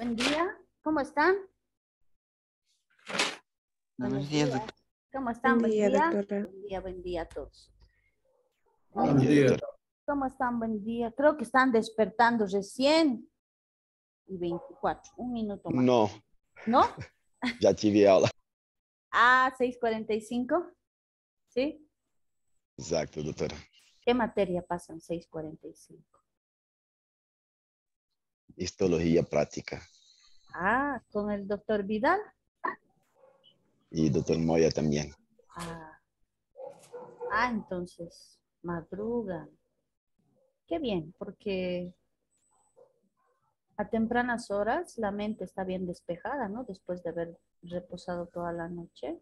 Buen día. ¿Cómo están? Buenos días, días. doctor. ¿Cómo están? Buen día, doctora. Buen día a todos. Buen día, doctor. ¿Cómo están? Buen día. Creo que están despertando recién. Y 24, un minuto más. No, ¿No? ya tive aula. 6:45. ¿Sí? Exacto, doctora. ¿Qué materia pasan 6:45? Histología práctica. Con el doctor Vidal. Y doctor Moya también. Entonces, madrugan. Qué bien, porque a tempranas horas la mente está bien despejada, ¿no? Después de haber reposado toda la noche.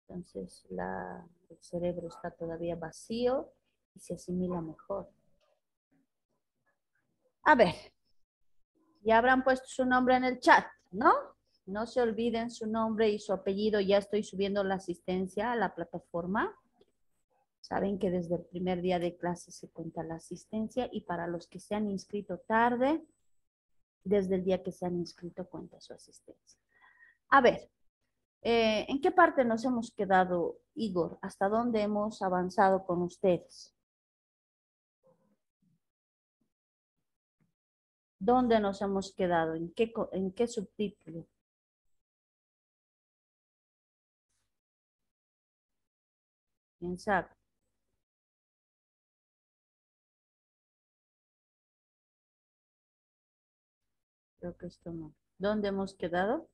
Entonces, el cerebro está todavía vacío y se asimila mejor. A ver, ya habrán puesto su nombre en el chat, ¿no? No se olviden su nombre y su apellido. Ya estoy subiendo la asistencia a la plataforma. Saben que desde el primer día de clase se cuenta la asistencia y para los que se han inscrito tarde, desde el día que se han inscrito cuenta su asistencia. A ver, ¿en qué parte nos hemos quedado, Igor? ¿Hasta dónde hemos avanzado con ustedes? ¿Dónde nos hemos quedado? ¿En qué subtítulo? ¿Quién sabe? Creo que esto no. ¿Dónde hemos quedado?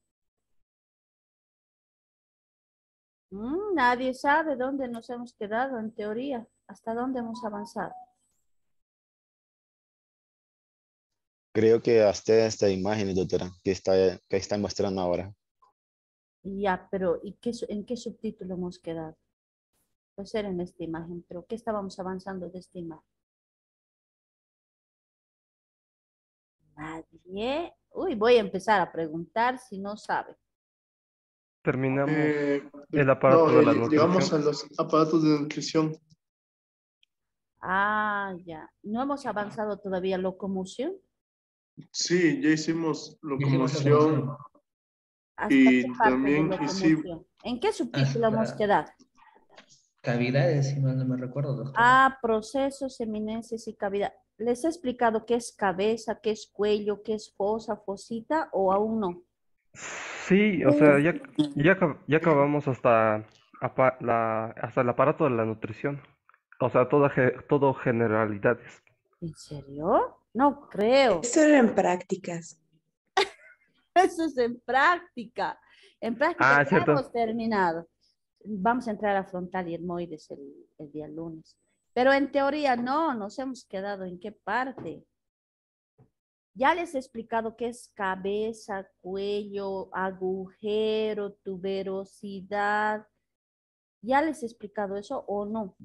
Nadie sabe dónde nos hemos quedado en teoría. ¿Hasta dónde hemos avanzado? Creo que hasta esta imagen, doctora, que está mostrando ahora. Ya, pero ¿en qué subtítulo hemos quedado? Puede ser en esta imagen, pero ¿qué estábamos avanzando de esta imagen? Nadie. Uy, voy a empezar a preguntar si no sabe. Terminamos el aparato de la nutrición. Llegamos a los aparatos de nutrición. Ya. ¿No hemos avanzado todavía locomoción? Sí, ya hicimos locomoción ¿Hasta y qué parte de también locomoción? ¿En qué subtítulo hemos quedado? Cavidades, si mal no me recuerdo, doctor. Procesos, eminencias y cavidad. ¿Les he explicado qué es cabeza, qué es cuello, qué es fosa, fosita o aún no? Sí, o sea, ya acabamos hasta el aparato de la nutrición. O sea, todo generalidades. ¿En serio? No creo. Eso era en prácticas. Eso es en práctica. En práctica ya Cierto. hemos terminado. Vamos a entrar a frontal y etmoides el día lunes. Pero en teoría no, nos hemos quedado en qué parte. Ya les he explicado qué es cabeza, cuello, agujero, tuberosidad. ¿Ya les he explicado eso o no?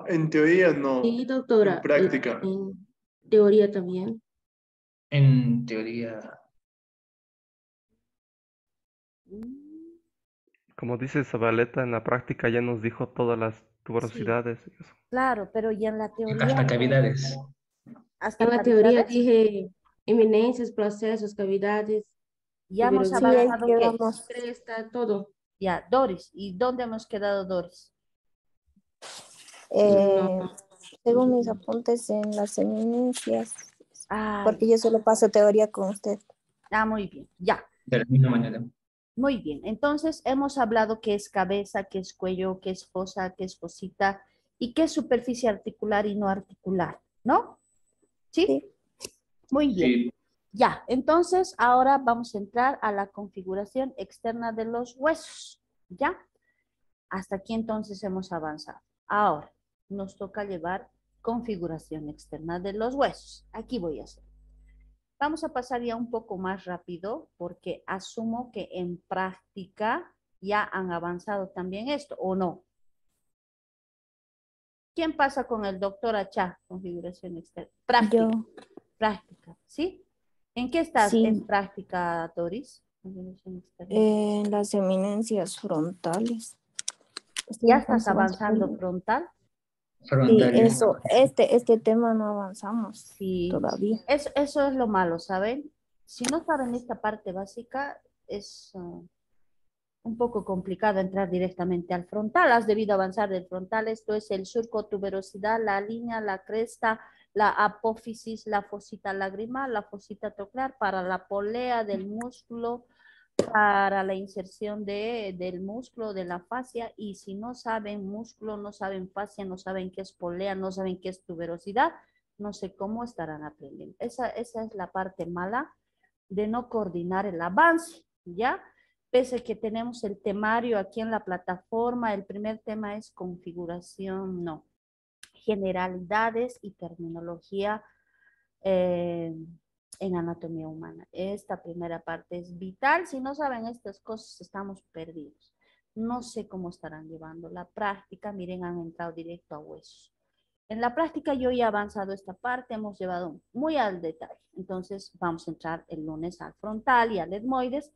en teoría no, Sí, doctora. en práctica. En teoría también. En teoría, Como dice Zabaleta, en la práctica ya nos dijo todas las tuberosidades. Sí, claro, pero ya en la teoría. hasta cavidades. Hasta En la teoría cavidades. dije eminencias, procesos, cavidades. Ya hemos tuberosidad, avanzado qué. cresta, todo. Ya, Doris. ¿Y dónde hemos quedado, Doris? No. Según mis apuntes en las eminencias, Ah, porque yo solo paso teoría con usted. muy bien, ya. Termino mañana. Muy bien, entonces hemos hablado qué es cabeza, qué es cuello, qué es fosa, qué es fosita y qué es superficie articular y no articular, ¿no? ¿Sí? Sí. Muy bien. Sí. Ya, entonces ahora vamos a entrar a la configuración externa de los huesos, ¿ya? Hasta aquí entonces hemos avanzado. Ahora nos toca llevar configuración externa de los huesos. Aquí voy a hacer. Vamos a pasar ya un poco más rápido porque asumo que en práctica ya han avanzado también esto, ¿o no? ¿Quién pasa con el doctor Achá? Configuración externa. Práctica. Yo. Práctica, ¿sí? ¿En qué estás Sí. en práctica, Doris? Configuración externa. En las eminencias frontales. ¿Ya estás avanzando frontal? Sí, Frontales. eso, este tema no avanzamos Sí. todavía. Eso es lo malo, ¿saben? si no saben esta parte básica, es un poco complicado entrar directamente al frontal. Has debido avanzar del frontal. Esto es el surco tuberosidad, la línea, la cresta, la apófisis, la fosita lagrimal, la fosita trocar, para la polea del músculo, para la inserción del músculo, de la fascia. Y si no saben músculo, no saben fascia, no saben qué es polea, no saben qué es tuberosidad, no sé cómo estarán aprendiendo. Esa es la parte mala de no coordinar el avance, ¿ya? Pese a que tenemos el temario aquí en la plataforma, el primer tema es configuración, no, generalidades y terminología en anatomía humana. Esta primera parte es vital. Si no saben estas cosas, estamos perdidos. No sé cómo estarán llevando la práctica. Miren, han entrado directo a huesos. En la práctica yo ya he avanzado esta parte, hemos llevado muy al detalle. Entonces vamos a entrar el lunes al frontal y al etmoides.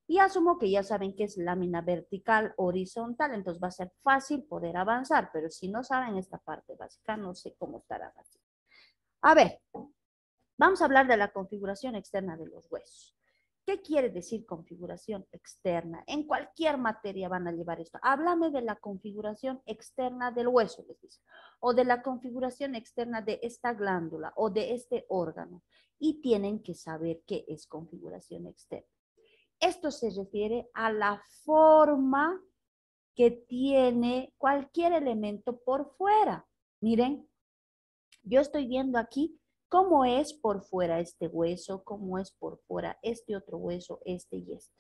Y asumo que ya saben qué es lámina vertical, horizontal, entonces va a ser fácil poder avanzar, pero si no saben esta parte básica, no sé cómo estará así. A ver, vamos a hablar de la configuración externa de los huesos. ¿Qué quiere decir configuración externa? En cualquier materia van a llevar esto. Háblame de la configuración externa del hueso, les dice, o de la configuración externa de esta glándula o de este órgano. Y tienen que saber qué es configuración externa. Esto se refiere a la forma que tiene cualquier elemento por fuera. Miren, yo estoy viendo aquí cómo es por fuera este hueso, cómo es por fuera este otro hueso, este y este.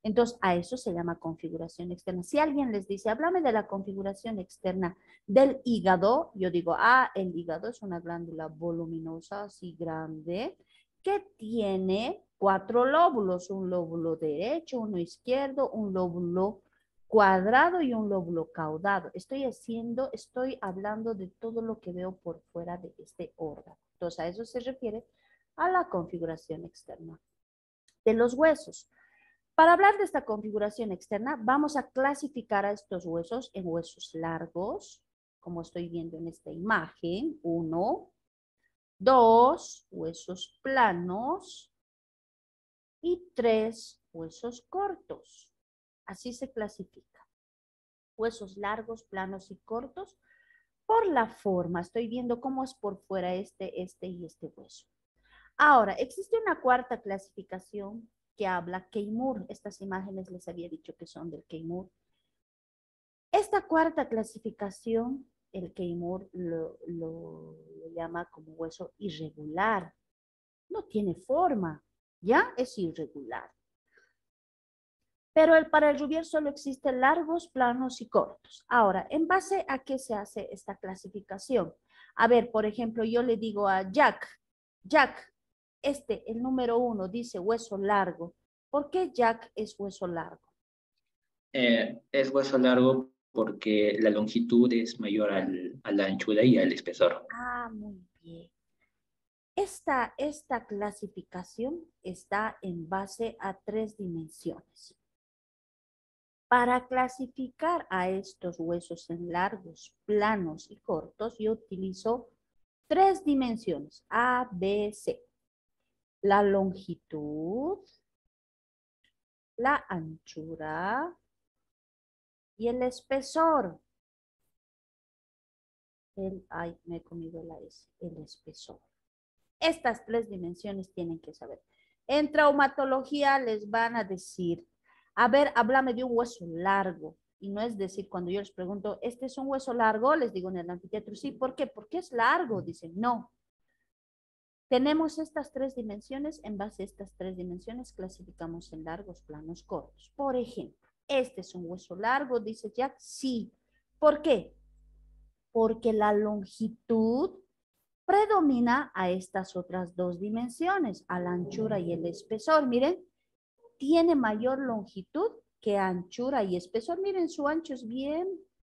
Entonces, a eso se llama configuración externa. Si alguien les dice, háblame de la configuración externa del hígado, yo digo, el hígado es una glándula voluminosa, así grande, que tiene 4 lóbulos, un lóbulo derecho, uno izquierdo, un lóbulo cuadrado y un lóbulo caudado. Estoy hablando de todo lo que veo por fuera de este órgano. Entonces, a eso se refiere a la configuración externa de los huesos. Para hablar de esta configuración externa, vamos a clasificar a estos huesos en huesos largos, como estoy viendo en esta imagen. 1, 2, huesos planos y 3, huesos cortos. Así se clasifica. Huesos largos, planos y cortos por la forma. Estoy viendo cómo es por fuera este y este hueso. Ahora, existe una cuarta clasificación que habla Keimur. Estas imágenes les había dicho que son del Keimur. Esta cuarta clasificación, el Keimur lo llama como hueso irregular. No tiene forma, ¿ya? Es irregular. Pero para el Rubier solo existen largos, planos y cortos. Ahora, ¿en base a qué se hace esta clasificación? A ver, por ejemplo, yo le digo a Jack, el número 1 dice hueso largo. ¿Por qué Jack es hueso largo? Es hueso largo porque la longitud es mayor a la anchura y al espesor. Muy bien. Esta clasificación está en base a 3 dimensiones. Para clasificar a estos huesos en largos, planos y cortos, yo utilizo 3 dimensiones, A, B, C. La longitud, la anchura y el espesor. Me he comido la S, el espesor. Estas 3 dimensiones tienen que saber. En traumatología les van a decir, a ver, háblame de un hueso largo. Y no es decir, cuando yo les pregunto, ¿este es un hueso largo? Les digo en el anfiteatro, sí, ¿por qué? Porque es largo. Dicen, no. Tenemos estas 3 dimensiones, en base a estas 3 dimensiones clasificamos en largos, planos, cortos. Por ejemplo, ¿este es un hueso largo? Dice Jack, sí. ¿Por qué? Porque la longitud predomina a estas otras 2 dimensiones, a la anchura y el espesor. Miren, tiene mayor longitud que anchura y espesor. Miren, su ancho es bien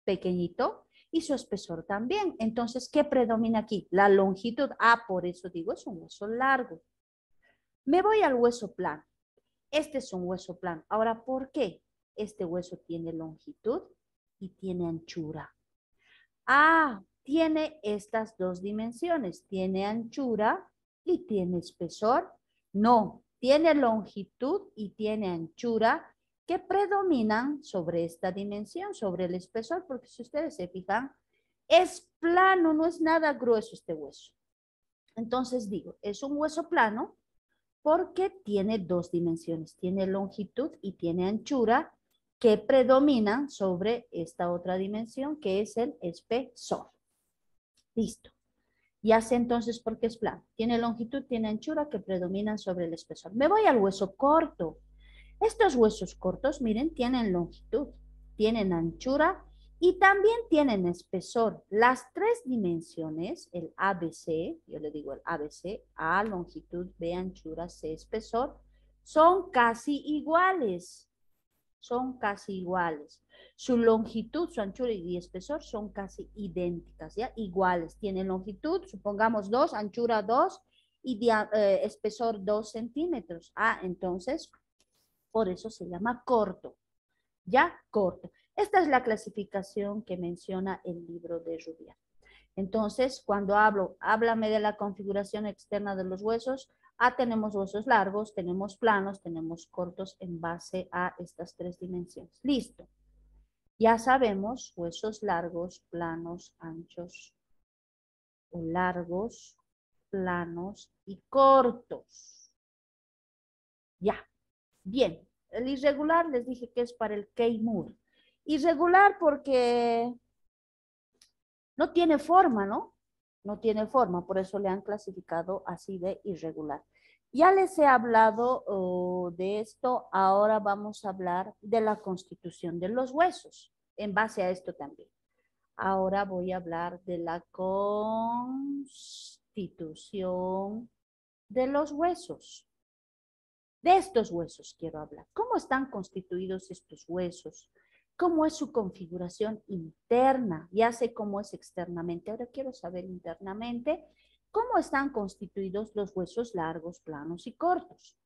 pequeñito y su espesor también. Entonces, ¿qué predomina aquí? La longitud. Por eso digo, es un hueso largo. Me voy al hueso plano. Este es un hueso plano. Ahora, ¿por qué? Este hueso tiene longitud y tiene anchura. Tiene estas 2 dimensiones. ¿Tiene anchura y tiene espesor? No, tiene longitud y tiene anchura que predominan sobre esta dimensión, sobre el espesor, porque si ustedes se fijan, es plano, no es nada grueso este hueso. Entonces digo, es un hueso plano porque tiene dos dimensiones, tiene longitud y tiene anchura que predominan sobre esta otra dimensión que es el espesor. Listo. Ya sé entonces por qué es plano. Tiene longitud, tiene anchura que predominan sobre el espesor. Me voy al hueso corto. Estos huesos cortos, miren, tienen longitud, tienen anchura y también tienen espesor. Las tres dimensiones, el ABC, yo le digo el ABC, A, longitud, B, anchura, C, espesor, son casi iguales. Son casi iguales. Su longitud, su anchura y espesor son casi idénticas, ¿ya? Iguales. Tienen longitud, supongamos 2, anchura 2 y espesor 2 centímetros. Ah, entonces, por eso se llama corto. ¿Ya? Corto. Esta es la clasificación que menciona el libro de Rubial. Entonces, cuando háblame de la configuración externa de los huesos, tenemos huesos largos, tenemos planos, tenemos cortos en base a estas tres dimensiones. Listo. Ya sabemos huesos largos, planos, anchos o largos, planos y cortos. Ya. Bien. El irregular les dije que es para el K-Moore. Irregular porque no tiene forma, ¿no? No tiene forma, por eso le han clasificado así de irregular. Ya les he hablado de esto, ahora vamos a hablar de la constitución de los huesos, en base a esto también. Ahora voy a hablar de la constitución de los huesos. De estos huesos quiero hablar. ¿Cómo están constituidos estos huesos? ¿Cómo es su configuración interna? Ya sé cómo es externamente, ahora quiero saber internamente cómo están constituidos los huesos largos, planos y cortos.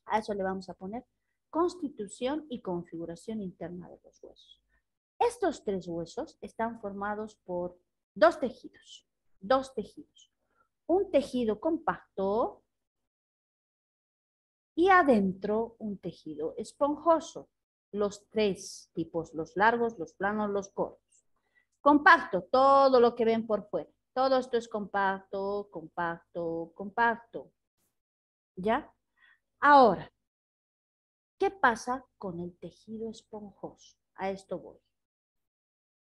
A eso le vamos a poner constitución y configuración interna de los huesos. Estos tres huesos están formados por dos tejidos. Un tejido compacto y adentro un tejido esponjoso. Los tres tipos, los largos, los planos, los cortos. Compacto, todo lo que ven por fuera. Todo esto es compacto, compacto, compacto. ¿Ya? Ahora, ¿qué pasa con el tejido esponjoso? A esto voy.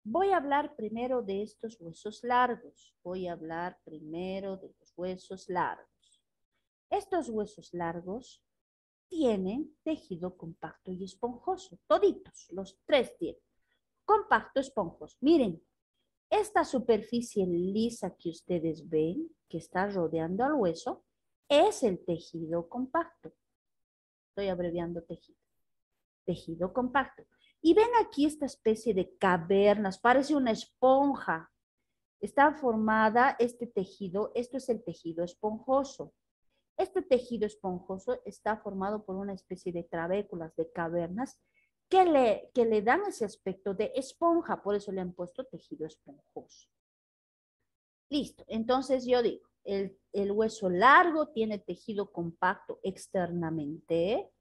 Voy a hablar primero de estos huesos largos. Estos huesos largos tienen tejido compacto y esponjoso. Toditos, los tres tienen. Compacto, esponjoso. Miren, esta superficie lisa que ustedes ven, que está rodeando al hueso, es el tejido compacto. Estoy abreviando tejido. Tejido compacto. Y ven aquí esta especie de cavernas, parece una esponja. Está formada este tejido, esto es el tejido esponjoso. Este tejido esponjoso está formado por una especie de trabéculas, de cavernas, que le dan ese aspecto de esponja, por eso le han puesto tejido esponjoso. Listo, entonces yo digo, el hueso largo tiene tejido compacto externamente,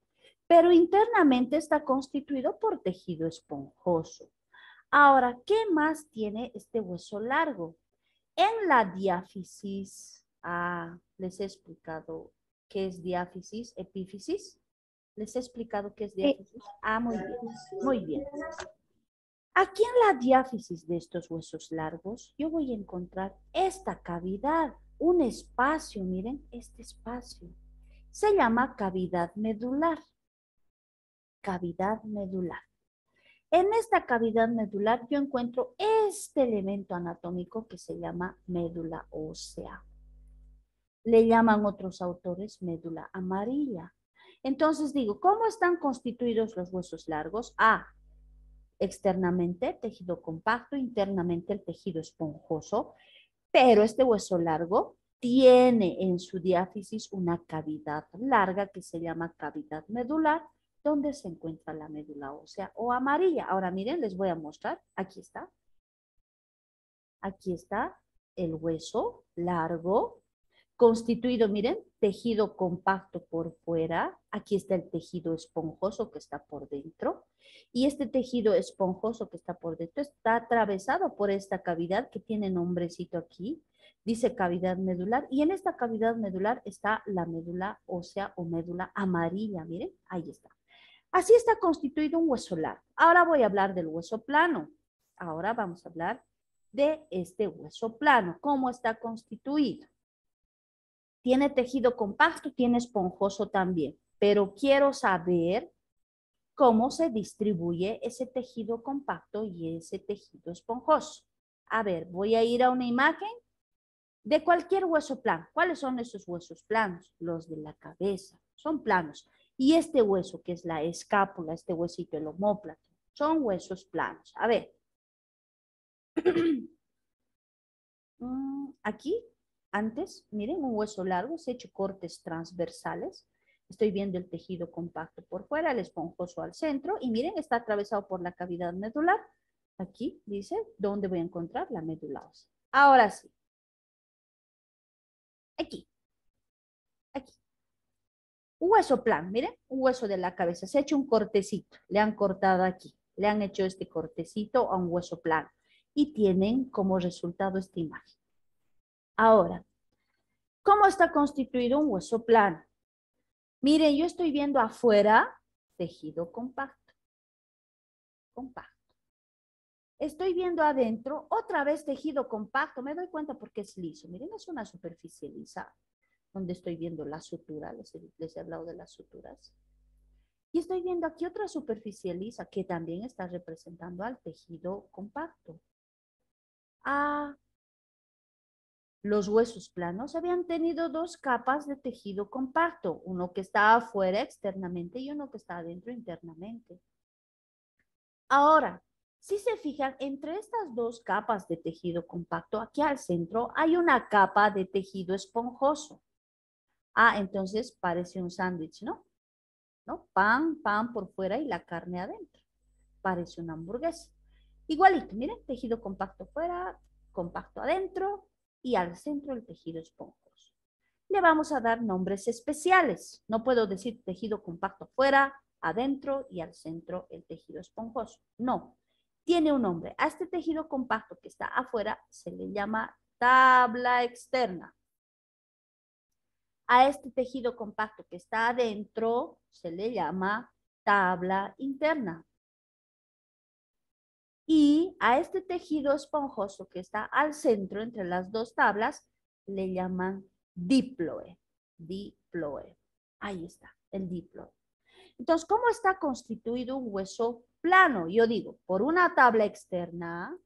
pero internamente está constituido por tejido esponjoso. Ahora, ¿qué más tiene este hueso largo? En la diáfisis, les he explicado qué es diáfisis, epífisis. ¿Les he explicado qué es diáfisis? Muy bien, muy bien. Aquí en la diáfisis de estos huesos largos, yo voy a encontrar esta cavidad, un espacio, miren, este espacio. Se llama cavidad medular. Cavidad medular. En esta cavidad medular yo encuentro este elemento anatómico que se llama médula ósea. Le llaman otros autores médula amarilla. Entonces digo, ¿cómo están constituidos los huesos largos? Externamente tejido compacto, internamente el tejido esponjoso, pero este hueso largo tiene en su diáfisis una cavidad larga que se llama cavidad medular, donde se encuentra la médula ósea o amarilla. Ahora miren, les voy a mostrar. Aquí está. Aquí está el hueso largo constituido, miren, tejido compacto por fuera. Aquí está el tejido esponjoso que está por dentro. Y este tejido esponjoso que está por dentro está atravesado por esta cavidad que tiene nombrecito aquí. Dice cavidad medular. Y en esta cavidad medular está la médula ósea o médula amarilla. Miren, ahí está. Así está constituido un hueso largo. Ahora voy a hablar del hueso plano. Ahora vamos a hablar de este hueso plano. ¿Cómo está constituido? Tiene tejido compacto, tiene esponjoso también. Pero quiero saber cómo se distribuye ese tejido compacto y ese tejido esponjoso. A ver, voy a ir a una imagen de cualquier hueso plano. ¿Cuáles son esos huesos planos? Los de la cabeza. Son planos. Y este hueso, que es la escápula, este huesito, el omóplato, son huesos planos. A ver. Aquí, antes, miren, un hueso largo, se ha hecho cortes transversales. Estoy viendo el tejido compacto por fuera, el esponjoso al centro. Y miren, está atravesado por la cavidad medular. Aquí dice, ¿dónde voy a encontrar la médula ósea? Ahora sí. Aquí. Aquí. Un hueso plano, miren, un hueso de la cabeza. Se ha hecho un cortecito. Le han cortado aquí. Le han hecho este cortecito a un hueso plano. Y tienen como resultado esta imagen. Ahora, ¿cómo está constituido un hueso plano? Miren, yo estoy viendo afuera tejido compacto. Compacto. Estoy viendo adentro otra vez tejido compacto. Me doy cuenta porque es liso. Miren, es una superficie lisa donde estoy viendo la sutura. Les he hablado de las suturas. Y estoy viendo aquí otra superficie lisa que también está representando al tejido compacto. Los huesos planos habían tenido dos capas de tejido compacto, uno que está afuera externamente y uno que está adentro internamente. Ahora, si se fijan, entre estas dos capas de tejido compacto, aquí al centro hay una capa de tejido esponjoso. Entonces parece un sándwich, ¿no? Pan por fuera y la carne adentro. Parece una hamburguesa. Igualito, miren, tejido compacto fuera, compacto adentro y al centro el tejido esponjoso. Le vamos a dar nombres especiales. No puedo decir tejido compacto fuera, adentro y al centro el tejido esponjoso. No, tiene un nombre. A este tejido compacto que está afuera se le llama tabla externa. A este tejido compacto que está adentro se le llama tabla interna. Y a este tejido esponjoso que está al centro entre las dos tablas le llaman díploe. Díploe. Ahí está, el díploe. Entonces, ¿cómo está constituido un hueso plano? Yo digo, por una tabla externa,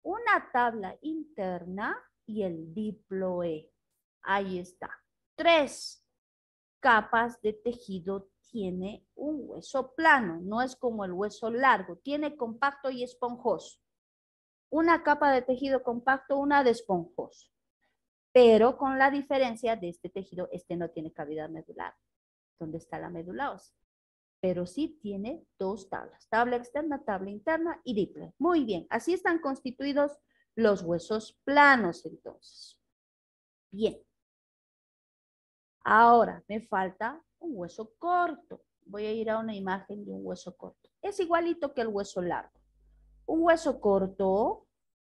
una tabla interna y el díploe. Ahí está. 3 capas de tejido tiene un hueso plano. No es como el hueso largo. Tiene compacto y esponjoso. Una capa de tejido compacto, una de esponjoso. Pero con la diferencia de este tejido, este no tiene cavidad medular. ¿Dónde está la médula ósea? Pero sí tiene 2 tablas. Tabla externa, tabla interna y díploe. Muy bien. Así están constituidos los huesos planos entonces. Bien. Ahora me falta un hueso corto. Voy a ir a una imagen de un hueso corto. Es igualito que el hueso largo. Un hueso corto,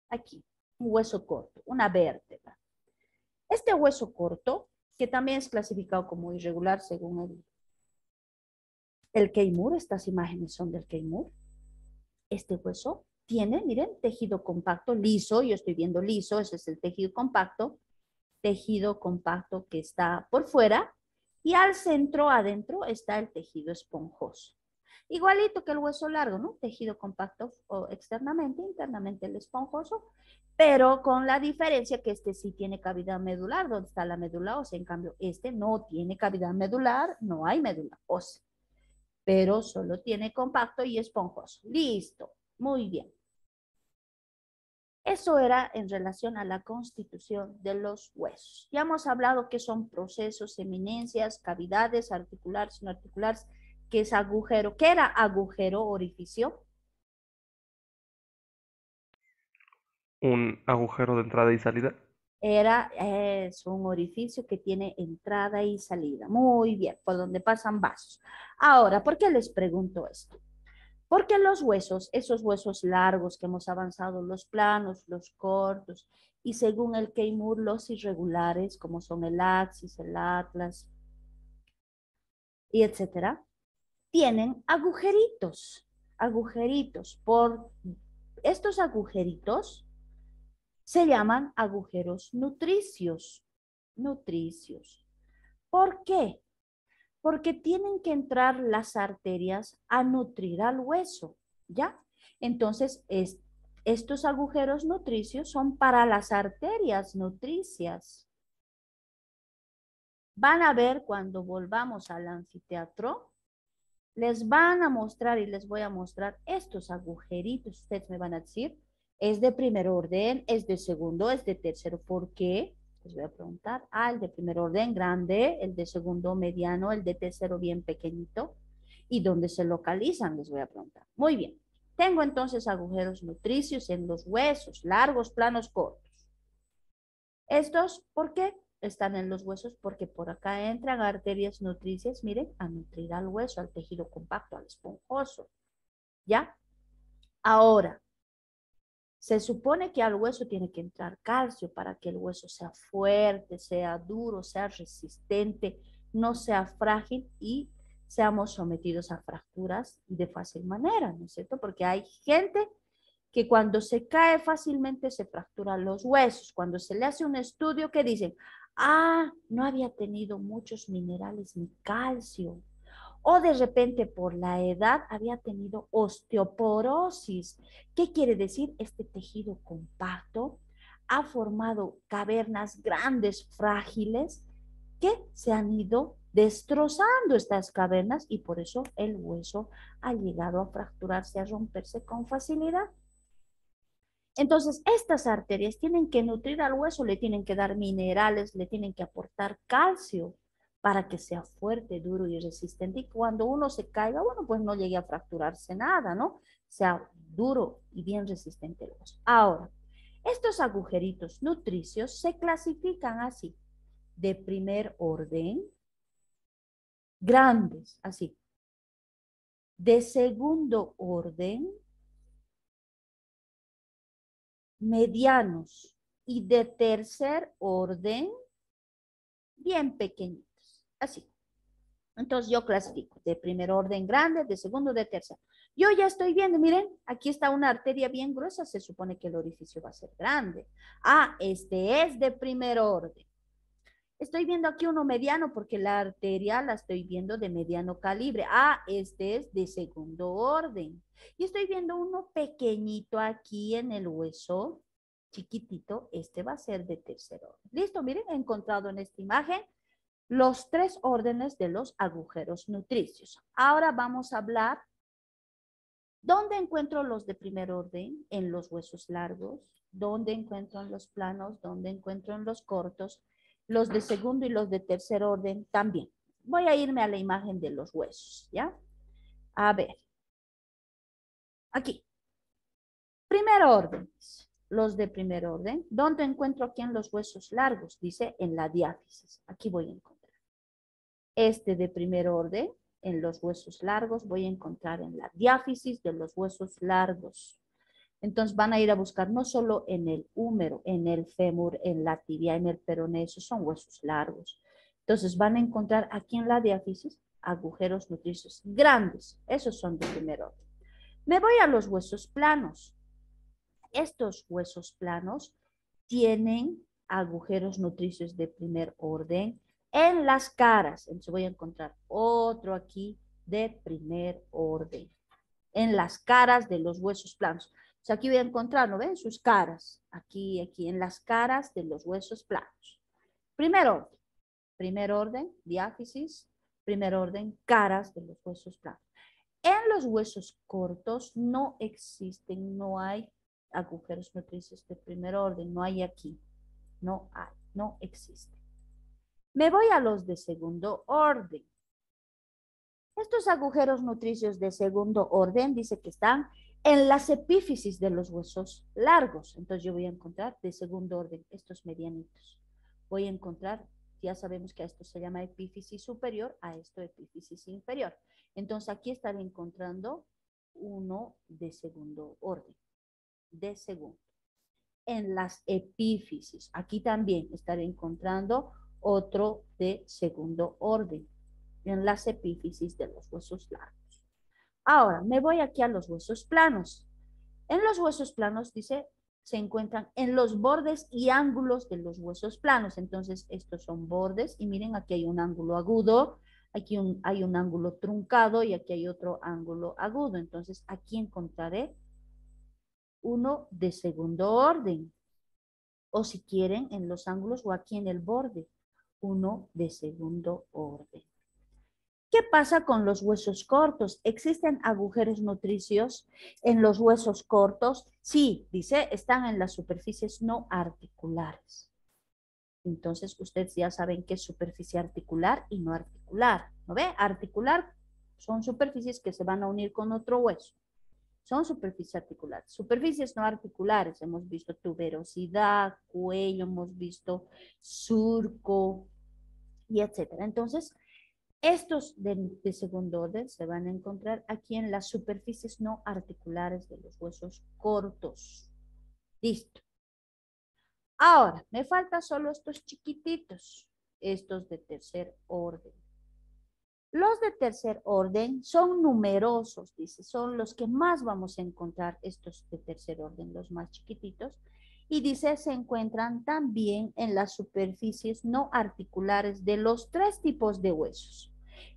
aquí, un hueso corto, una vértebra. Este hueso corto, que también es clasificado como irregular según el Keimur, estas imágenes son del Keimur. Este hueso tiene, miren, tejido compacto, liso, yo estoy viendo liso, ese es el tejido compacto que está por fuera, y al centro, adentro, está el tejido esponjoso. Igualito que el hueso largo, ¿no? Tejido compacto externamente, internamente el esponjoso, pero con la diferencia que este sí tiene cavidad medular, donde está la médula ósea. En cambio, este no tiene cavidad medular, no hay médula ósea, pero solo tiene compacto y esponjoso. Listo, muy bien. Eso era en relación a la constitución de los huesos. Ya hemos hablado que son procesos, eminencias, cavidades, articulares, no articulares, que es agujero. ¿Qué era agujero, orificio? Un agujero de entrada y salida. Es un orificio que tiene entrada y salida. Muy bien, por donde pasan vasos. Ahora, ¿por qué les pregunto esto? Porque los huesos, esos huesos largos que hemos avanzado, los planos, los cortos, y según el Keimur, los irregulares, como son el axis, el atlas, y etcétera, tienen agujeritos. Agujeritos. Por estos agujeritos se llaman agujeros nutricios. Nutricios. ¿Por qué? Porque tienen que entrar las arterias a nutrir al hueso, ¿ya? Entonces, estos agujeros nutricios son para las arterias nutricias. Van a ver cuando volvamos al anfiteatro, les van a mostrar y les voy a mostrar estos agujeritos. Ustedes me van a decir, ¿es de primer orden, es de segundo, es de tercero? ¿Por qué? Les voy a preguntar. El de primer orden grande, el de segundo mediano, el de tercero bien pequeñito. ¿Y dónde se localizan? Les voy a preguntar. Muy bien. Tengo entonces agujeros nutricios en los huesos, largos, planos, cortos. Estos, ¿por qué? Están en los huesos porque por acá entran arterias nutricias, miren, a nutrir al hueso, al tejido compacto, al esponjoso. ¿Ya? Ahora, se supone que al hueso tiene que entrar calcio para que el hueso sea fuerte, sea duro, sea resistente, no sea frágil y seamos sometidos a fracturas de fácil manera, ¿no es cierto? Porque hay gente que cuando se cae fácilmente se fracturan los huesos. Cuando se le hace un estudio que dicen, no había tenido muchos minerales ni calcio. O de repente por la edad había tenido osteoporosis. ¿Qué quiere decir? Este tejido compacto ha formado cavernas grandes, frágiles, que se han ido destrozando estas cavernas y por eso el hueso ha llegado a fracturarse, a romperse con facilidad. Entonces, estas arterias tienen que nutrir al hueso, le tienen que dar minerales, le tienen que aportar calcio para que sea fuerte, duro y resistente. Y cuando uno se caiga, bueno, pues no llegue a fracturarse nada, ¿no? Sea duro y bien resistente el hueso. Ahora, estos agujeritos nutricios se clasifican así, de primer orden, grandes, así. De segundo orden, medianos, y de tercer orden, bien pequeñitos, así. Entonces yo clasifico de primer orden grande, de segundo, de tercer. Yo ya estoy viendo, miren, aquí está una arteria bien gruesa, se supone que el orificio va a ser grande. Este es de primer orden. Estoy viendo aquí uno mediano porque la arteria la estoy viendo de mediano calibre. Este es de segundo orden. Y estoy viendo uno pequeñito aquí en el hueso, chiquitito. Este va a ser de tercer orden. Listo, miren, he encontrado en esta imagen los 3 órdenes de los agujeros nutricios. Ahora vamos a hablar, ¿dónde encuentro los de primer orden? En los huesos largos. ¿Dónde encuentro en los planos? ¿Dónde encuentro en los cortos? Los de segundo y los de tercer orden también. Voy a irme a la imagen de los huesos, ¿ya? A ver. Aquí. Primer orden. Los de primer orden. ¿Dónde encuentro aquí en los huesos largos? Dice en la diáfisis. Aquí voy a encontrar. Este de primer orden, en los huesos largos, voy a encontrar en la diáfisis de los huesos largos. Entonces van a ir a buscar no solo en el húmero, en el fémur, en la tibia, en el peroné, esos son huesos largos. Entonces van a encontrar aquí en la diáfisis agujeros nutricios grandes, esos son de primer orden. Me voy a los huesos planos. Estos huesos planos tienen agujeros nutricios de primer orden en las caras. Entonces voy a encontrar otro aquí de primer orden. En las caras de los huesos planos. O sea, aquí voy a encontrar, ¿no ven? Sus caras. Aquí, en las caras de los huesos planos. Primer orden, diáfisis. Primer orden, caras de los huesos planos. En los huesos cortos no existen, no hay agujeros nutricios de primer orden. No hay aquí. No hay, no existe. Me voy a los de segundo orden. Estos agujeros nutricios de segundo orden dice que están En las epífisis de los huesos largos, entonces yo voy a encontrar de segundo orden estos medianitos. Voy a encontrar, ya sabemos que a esto se llama epífisis superior, a esto epífisis inferior. Entonces aquí estaré encontrando uno de segundo orden, de segundo. En las epífisis, aquí también estaré encontrando otro de segundo orden, en las epífisis de los huesos largos. Ahora, me voy aquí a los huesos planos. En los huesos planos, dice, se encuentran en los bordes y ángulos de los huesos planos. Entonces, estos son bordes y miren, aquí hay un ángulo agudo, aquí hay un ángulo truncado y aquí hay otro ángulo agudo. Entonces, aquí encontraré uno de segundo orden. O si quieren, en los ángulos o aquí en el borde, uno de segundo orden. ¿Qué pasa con los huesos cortos? ¿Existen agujeros nutricios en los huesos cortos? Sí, dice, están en las superficies no articulares. Entonces, ustedes ya saben qué es superficie articular y no articular. ¿No ve? Articular son superficies que se van a unir con otro hueso. Son superficies articulares. Superficies no articulares, hemos visto tuberosidad, cuello, hemos visto surco y etcétera. Entonces, estos de segundo orden se van a encontrar aquí en las superficies no articulares de los huesos cortos. Listo. Ahora, me faltan solo estos chiquititos, estos de tercer orden. Los de tercer orden son numerosos, dice, son los que más vamos a encontrar, estos de tercer orden, los más chiquititos. Y dice, se encuentran también en las superficies no articulares de los tres tipos de huesos.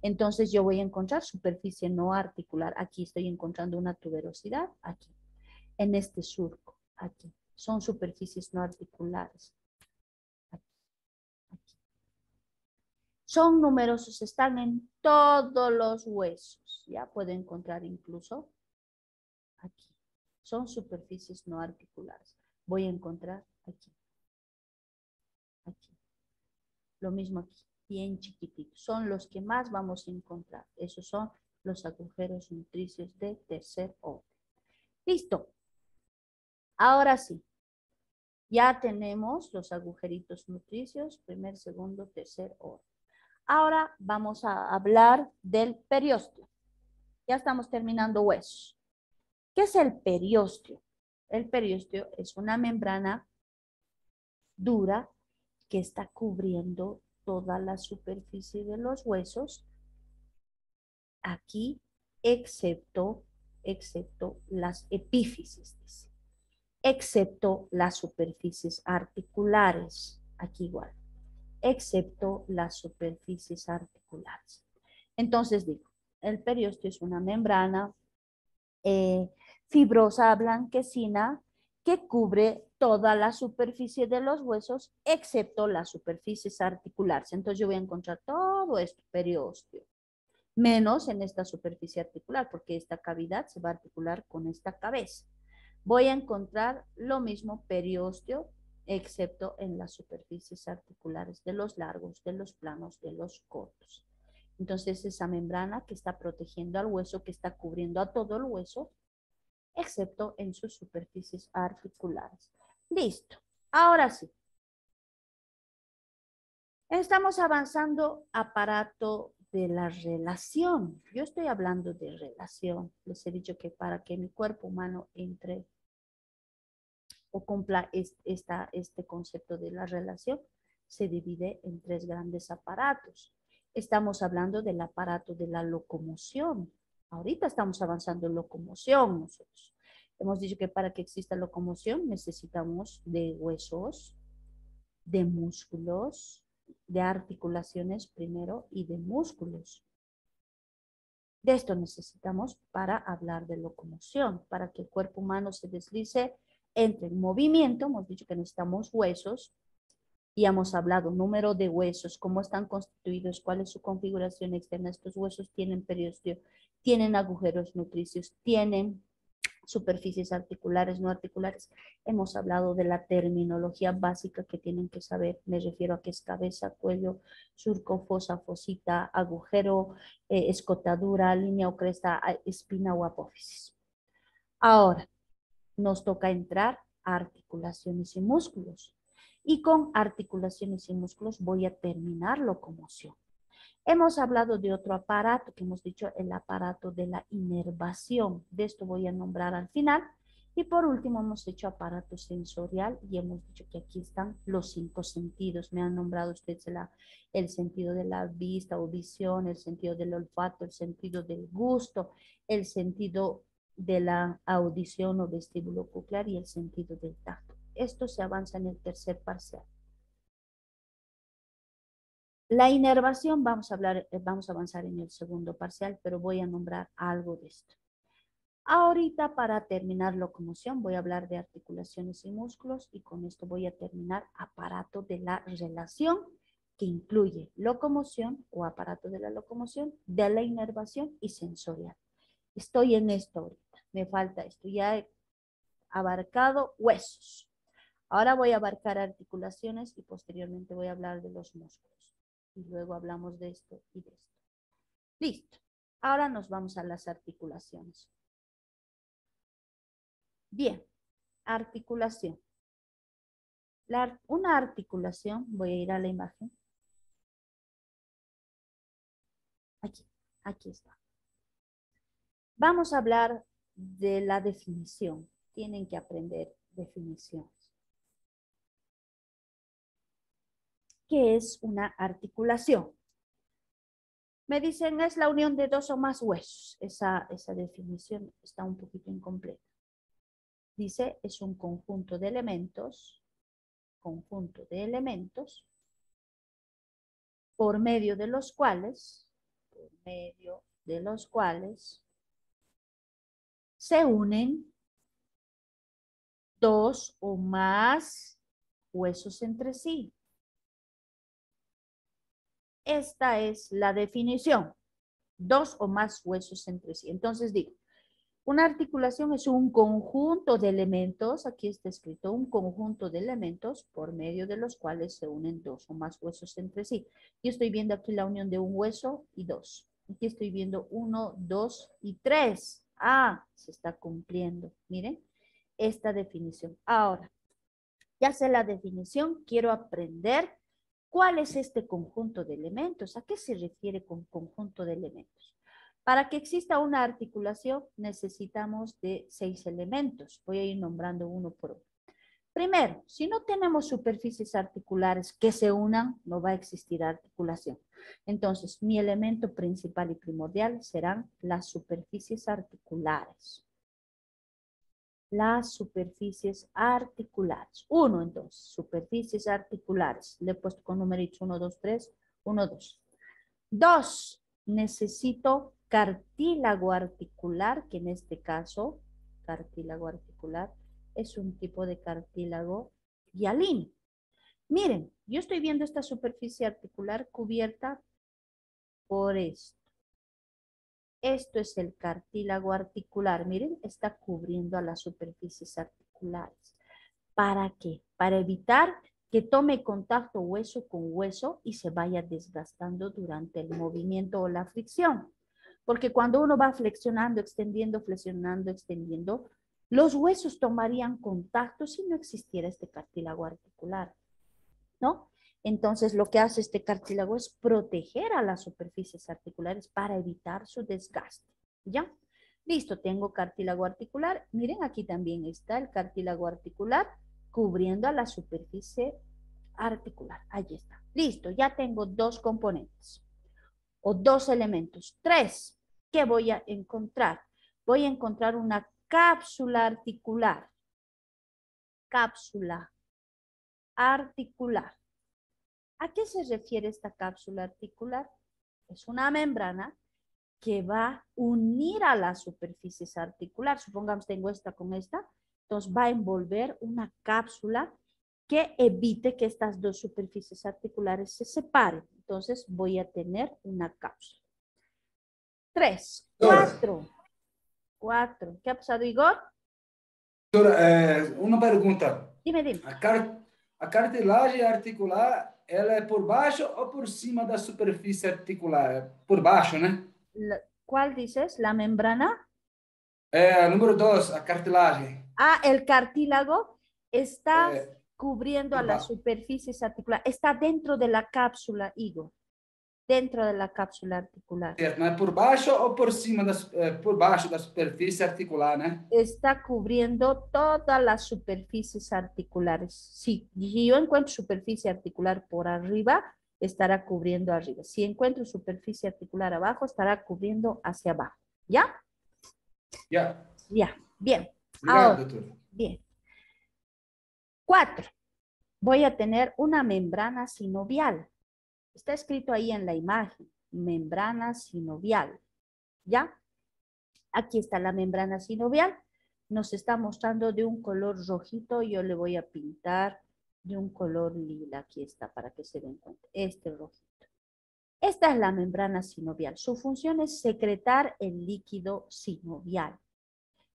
Entonces yo voy a encontrar superficie no articular. Aquí estoy encontrando una tuberosidad, aquí. En este surco, aquí. Son superficies no articulares. Aquí, aquí. Son numerosos, están en todos los huesos. Ya puedo encontrar incluso aquí. Son superficies no articulares. Voy a encontrar aquí. Aquí. Lo mismo aquí, bien chiquititos. Son los que más vamos a encontrar. Esos son los agujeros nutricios de tercer orden. Listo. Ahora sí. Ya tenemos los agujeritos nutricios, primer, segundo, tercer orden. Ahora vamos a hablar del periósteo. Ya estamos terminando huesos. ¿Qué es el periósteo? El periósteo es una membrana dura que está cubriendo toda la superficie de los huesos, aquí, excepto las epífisis, dice. Excepto las superficies articulares, aquí igual, excepto las superficies articulares. Entonces digo, el periósteo es una membrana fibrosa blanquecina que cubre toda la superficie de los huesos, excepto las superficies articulares. Entonces yo voy a encontrar todo esto, periósteo, menos en esta superficie articular, porque esta cavidad se va a articular con esta cabeza. Voy a encontrar lo mismo periósteo, excepto en las superficies articulares de los largos, de los planos, de los cortos. Entonces esa membrana que está protegiendo al hueso, que está cubriendo a todo el hueso, excepto en sus superficies articulares. Listo. Ahora sí. Estamos avanzando aparato de la relación. Yo estoy hablando de relación. Les he dicho que para que mi cuerpo humano entre o cumpla este concepto de la relación, se divide en tres grandes aparatos. Estamos hablando del aparato de la locomoción. Ahorita estamos avanzando en locomoción nosotros. Hemos dicho que para que exista locomoción necesitamos de huesos, de músculos, de articulaciones primero y de músculos. De esto necesitamos para hablar de locomoción, para que el cuerpo humano se deslice, entre en movimiento. Hemos dicho que necesitamos huesos y hemos hablado número de huesos, cómo están constituidos, cuál es su configuración externa. Estos huesos tienen periósteo, tienen agujeros nutricios, tienen superficies articulares, no articulares. Hemos hablado de la terminología básica que tienen que saber. Me refiero a que es cabeza, cuello, surco, fosa, fosita, agujero, escotadura, línea o cresta, espina o apófisis. Ahora, nos toca entrar a articulaciones y músculos. Y con articulaciones y músculos voy a terminar locomoción. Hemos hablado de otro aparato que hemos dicho, el aparato de la inervación. De esto voy a nombrar al final. Y por último hemos hecho aparato sensorial y hemos dicho que aquí están los 5 sentidos. Me han nombrado ustedes el sentido de la vista o visión, el sentido del olfato, el sentido del gusto, el sentido de la audición o vestíbulo coclear y el sentido del tacto. Esto se avanza en el tercer parcial. La inervación vamos a avanzar en el segundo parcial, pero voy a nombrar algo de esto. Ahorita para terminar locomoción voy a hablar de articulaciones y músculos y con esto voy a terminar aparato de la relación que incluye locomoción o aparato de la locomoción, de la inervación y sensorial. Estoy en esto ahorita, me falta esto, ya he abarcado huesos. Ahora voy a abarcar articulaciones y posteriormente voy a hablar de los músculos. Y luego hablamos de esto y de esto. Listo. Ahora nos vamos a las articulaciones. Bien, articulación. Una articulación, voy a ir a la imagen. Aquí está. Vamos a hablar de la definición. Tienen que aprender definiciones. ¿Qué es una articulación? Me dicen, es la unión de dos o más huesos. Esa definición está un poquito incompleta. Dice, es un conjunto de elementos, por medio de los cuales se unen dos o más huesos entre sí. Esta es la definición. Dos o más huesos entre sí. Entonces digo, una articulación es un conjunto de elementos, aquí está escrito, un conjunto de elementos por medio de los cuales se unen dos o más huesos entre sí. Yo estoy viendo aquí la unión de un hueso y dos. Aquí estoy viendo 1, 2 y 3. Ah, se está cumpliendo. Miren, esta definición. Ahora, ya sé la definición, quiero aprender cuál es este conjunto de elementos. ¿A qué se refiere con conjunto de elementos? Para que exista una articulación necesitamos de 6 elementos. Voy a ir nombrando uno por uno. Primero, si no tenemos superficies articulares que se unan, no va a existir articulación. Entonces, mi elemento principal y primordial serán las superficies articulares. Las superficies articulares. 1, entonces, superficies articulares. Le he puesto con numeritos 1, 2, 3, 1, 2. 2, necesito cartílago articular, que en este caso, cartílago articular, es un tipo de cartílago hialino. Miren, yo estoy viendo esta superficie articular cubierta por esto. Esto es el cartílago articular. Miren, está cubriendo a las superficies articulares. ¿Para qué? Para evitar que tome contacto hueso con hueso y se vaya desgastando durante el movimiento o la fricción. Porque cuando uno va flexionando, extendiendo, flexionando, extendiendo, los huesos tomarían contacto si no existiera este cartílago articular, ¿no? Entonces, lo que hace este cartílago es proteger a las superficies articulares para evitar su desgaste, ¿ya? Listo, tengo cartílago articular. Miren, aquí también está el cartílago articular cubriendo a la superficie articular. Ahí está. Listo, ya tengo 2 componentes o 2 elementos. 3, ¿qué voy a encontrar? Voy a encontrar una cápsula articular. Cápsula articular. ¿A qué se refiere esta cápsula articular? Es una membrana que va a unir a las superficies articulares. Supongamos tengo esta con esta. Entonces va a envolver una cápsula que evite que estas 2 superficies articulares se separen. Entonces voy a tener una cápsula. 3, 4. 4. ¿Qué ha pasado, Igor? Doutora, uma pergunta. Dime. A cartilagem articular, ela é por baixo ou por cima da superfície articular? Por baixo, né? ¿Cuál dices? ¿La membrana? Número 2, a cartilagem. Ah, el cartílago está Eh, cubriendo a las va. superficies articulares. Está dentro de la cápsula, Igor. Dentro de la cápsula articular. Certo, não é por baixo ou por cima, por baixo da superfície articular, né? Está cubriendo todas las superficies articulares. Sí, si yo encuentro superficie articular por arriba, estará cubriendo arriba. Si encuentro superficie articular abajo, estará cubriendo hacia abajo. ¿Ya? Yeah. Ya, bien. Obrigado, Ahora, doutor. bien. 4. Voy a tener una membrana sinovial. Está escrito ahí en la imagen, membrana sinovial. ¿Ya? Aquí está la membrana sinovial. Nos está mostrando de un color rojito. Yo le voy a pintar de un color lila. Aquí está para que se den cuenta. Este rojito. Esta es la membrana sinovial. Su función es secretar el líquido sinovial.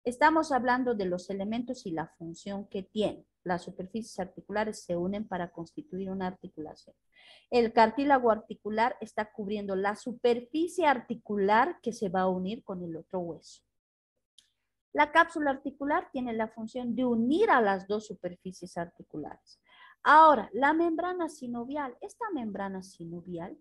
Estamos hablando de los elementos y la función que tienen. Las superficies articulares se unen para constituir una articulación. El cartílago articular está cubriendo la superficie articular que se va a unir con el otro hueso. La cápsula articular tiene la función de unir a las dos superficies articulares. Ahora, la membrana sinovial. Esta membrana sinovial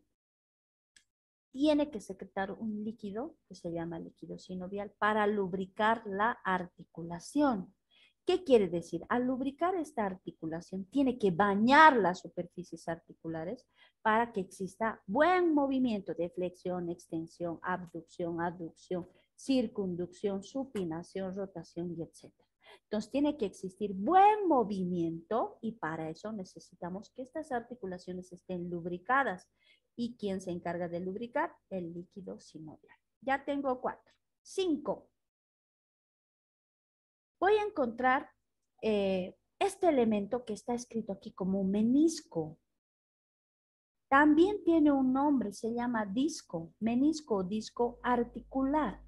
tiene que secretar un líquido que se llama líquido sinovial para lubricar la articulación. ¿Qué quiere decir? Al lubricar esta articulación tiene que bañar las superficies articulares para que exista buen movimiento de flexión, extensión, abducción, aducción, circunducción, supinación, rotación y etc. Entonces tiene que existir buen movimiento y para eso necesitamos que estas articulaciones estén lubricadas. ¿Y quién se encarga de lubricar? El líquido sinovial. Ya tengo 4. 5. Voy a encontrar este elemento que está escrito aquí como menisco. También tiene un nombre, se llama disco, menisco o disco articular.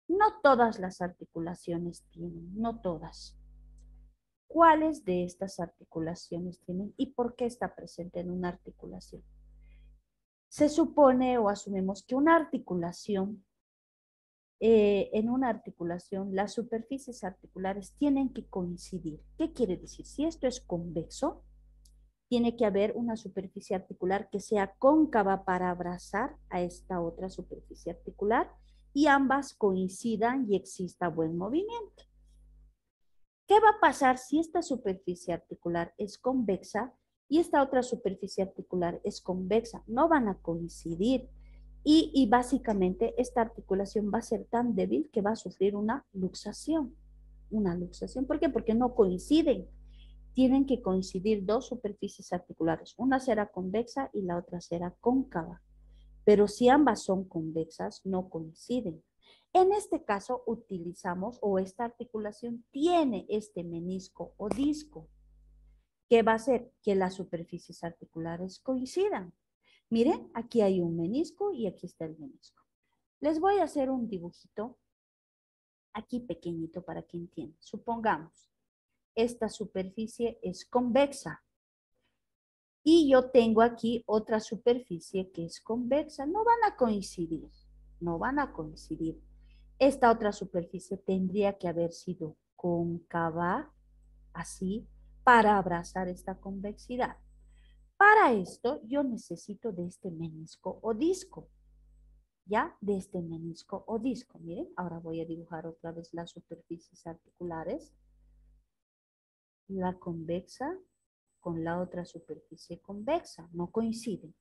No todas las articulaciones tienen, no todas. ¿Cuáles de estas articulaciones tienen y por qué está presente en una articulación? Se supone o asumimos que una articulación, en una articulación, las superficies articulares tienen que coincidir. ¿Qué quiere decir? Si esto es convexo, tiene que haber una superficie articular que sea cóncava para abrazar a esta otra superficie articular y ambas coincidan y exista buen movimiento. ¿Qué va a pasar si esta superficie articular es convexa y esta otra superficie articular es convexa? No van a coincidir y básicamente esta articulación va a ser tan débil que va a sufrir una luxación. Una luxación, ¿por qué? Porque no coinciden. Tienen que coincidir dos superficies articulares. Una será convexa y la otra será cóncava. Pero si ambas son convexas, no coinciden. En este caso utilizamos, o esta articulación tiene este menisco o disco, que va a hacer que las superficies articulares coincidan. Miren, aquí hay un menisco y aquí está el menisco. Les voy a hacer un dibujito aquí pequeñito para que entiendan. Supongamos, esta superficie es convexa. Y yo tengo aquí otra superficie que es convexa. No van a coincidir, no van a coincidir. Esta otra superficie tendría que haber sido cóncava, así, para abrazar esta convexidad. Para esto yo necesito de este menisco o disco. ¿Ya? De este menisco o disco. Miren, ahora voy a dibujar otra vez las superficies articulares. La convexa con la otra superficie convexa, no coinciden.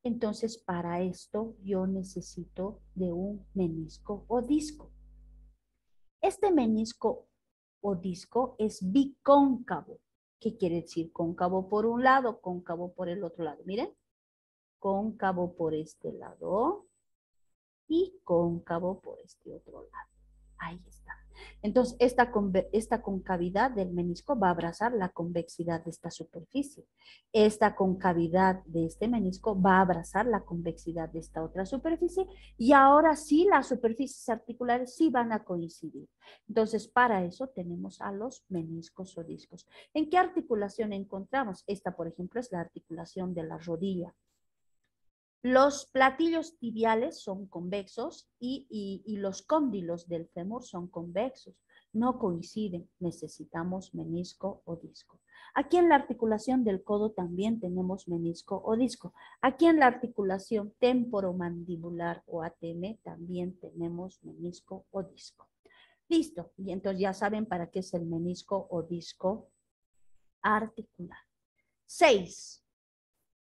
Entonces, para esto yo necesito de un menisco o disco. Este menisco o disco es bicóncavo. ¿Qué quiere decir? Cóncavo por un lado, cóncavo por el otro lado. Miren, cóncavo por este lado y cóncavo por este otro lado. Ahí está. Entonces, esta concavidad del menisco va a abrazar la convexidad de esta superficie. Esta concavidad de este menisco va a abrazar la convexidad de esta otra superficie y ahora sí las superficies articulares sí van a coincidir. Entonces, para eso tenemos a los meniscos o discos. ¿En qué articulación encontramos? Esta, por ejemplo, es la articulación de la rodilla. Los platillos tibiales son convexos y los cóndilos del fémur son convexos. No coinciden, necesitamos menisco o disco. Aquí en la articulación del codo también tenemos menisco o disco. Aquí en la articulación temporomandibular o ATM también tenemos menisco o disco. Listo, y entonces ya saben para qué es el menisco o disco articular. 6.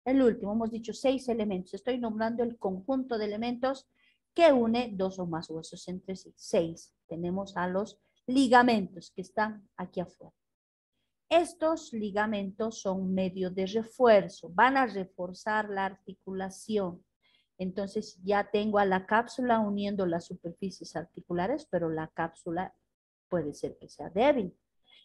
El último, hemos dicho 6 elementos. Estoy nombrando el conjunto de elementos que une 2 o más huesos entre sí. 6. Tenemos a los ligamentos que están aquí afuera. Estos ligamentos son medio de refuerzo. Van a reforzar la articulación. Entonces ya tengo a la cápsula uniendo las superficies articulares, pero la cápsula puede ser que sea débil.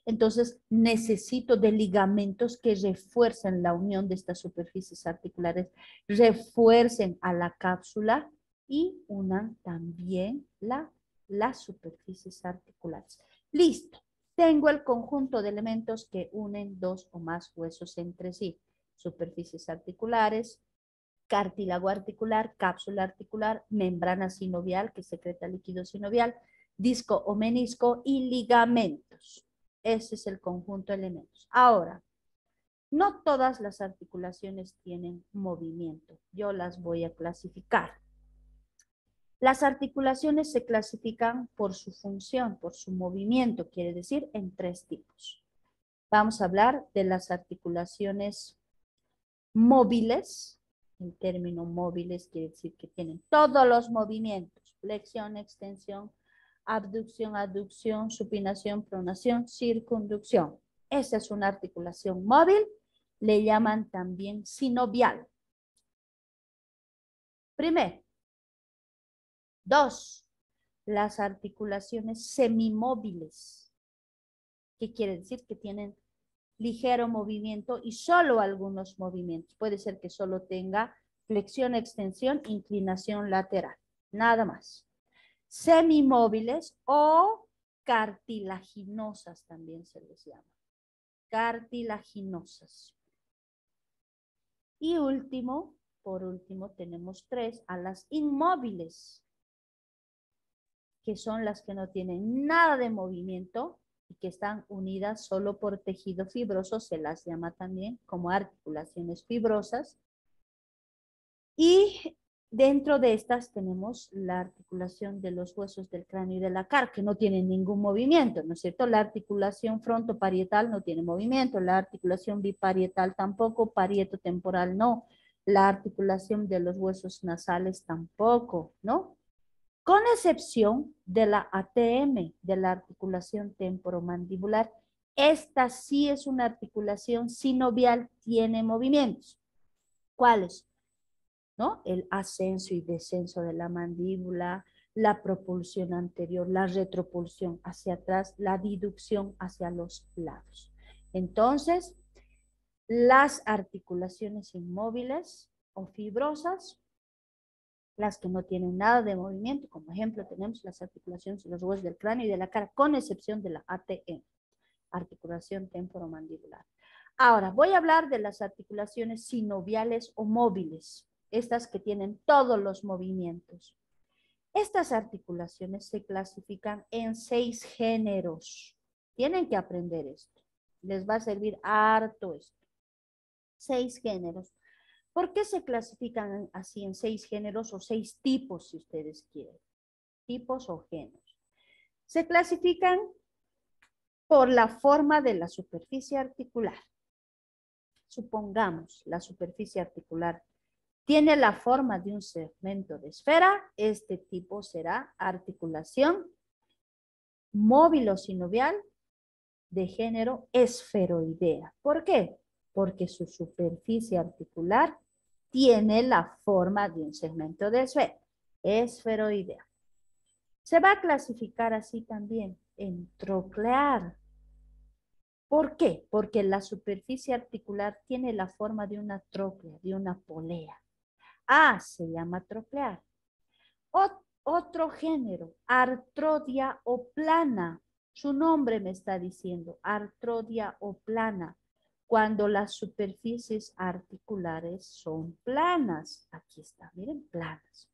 Entonces, necesito de ligamentos que refuercen la unión de estas superficies articulares, refuercen a la cápsula y unan también las superficies articulares. Listo. Tengo el conjunto de elementos que unen 2 o más huesos entre sí. Superficies articulares, cartílago articular, cápsula articular, membrana sinovial que secreta líquido sinovial, disco o menisco y ligamentos. Ese es el conjunto de elementos. Ahora, no todas las articulaciones tienen movimiento. Yo las voy a clasificar. Las articulaciones se clasifican por su función, por su movimiento, quiere decir en 3 tipos. Vamos a hablar de las articulaciones móviles. El término móviles quiere decir que tienen todos los movimientos, flexión, extensión, abducción, aducción, supinación, pronación, circunducción. Esa es una articulación móvil, le llaman también sinovial. Primero. 2. Las articulaciones semimóviles. ¿Qué quiere decir? Que tienen ligero movimiento y solo algunos movimientos. Puede ser que solo tenga flexión, extensión, inclinación lateral. Nada más. Semimóviles o cartilaginosas también se les llama. Cartilaginosas. Y por último, tenemos 3, a las inmóviles, que son las que no tienen nada de movimiento y que están unidas solo por tejido fibroso, se las llama también como articulaciones fibrosas. Y dentro de estas tenemos la articulación de los huesos del cráneo y de la cara, que no tienen ningún movimiento, ¿no es cierto? La articulación frontoparietal no tiene movimiento, la articulación biparietal tampoco, parietotemporal no, la articulación de los huesos nasales tampoco, ¿no? Con excepción de la ATM, de la articulación temporomandibular. Esta sí es una articulación sinovial, tiene movimientos. ¿Cuáles? ¿No? El ascenso y descenso de la mandíbula, la propulsión anterior, la retropulsión hacia atrás, la diducción hacia los lados. Entonces, las articulaciones inmóviles o fibrosas, las que no tienen nada de movimiento, como ejemplo tenemos las articulaciones de los huesos del cráneo y de la cara, con excepción de la ATM, articulación temporomandibular. Ahora, voy a hablar de las articulaciones sinoviales o móviles, estas que tienen todos los movimientos. Estas articulaciones se clasifican en 6 géneros. Tienen que aprender esto. Les va a servir harto esto. 6 géneros. ¿Por qué se clasifican así en 6 géneros o 6 tipos, si ustedes quieren? Tipos o géneros. Se clasifican por la forma de la superficie articular. Supongamos la superficie articular tiene la forma de un segmento de esfera, este tipo será articulación móvil o sinovial de género esferoidea. ¿Por qué? Porque su superficie articular tiene la forma de un segmento de esfera, esferoidea. Se va a clasificar así también en troclear. ¿Por qué? Porque la superficie articular tiene la forma de una tróclea, de una polea. Se llama troclear. Otro género, artrodia o plana. Su nombre me está diciendo, artrodia o plana. Cuando las superficies articulares son planas. Aquí está, miren, planas.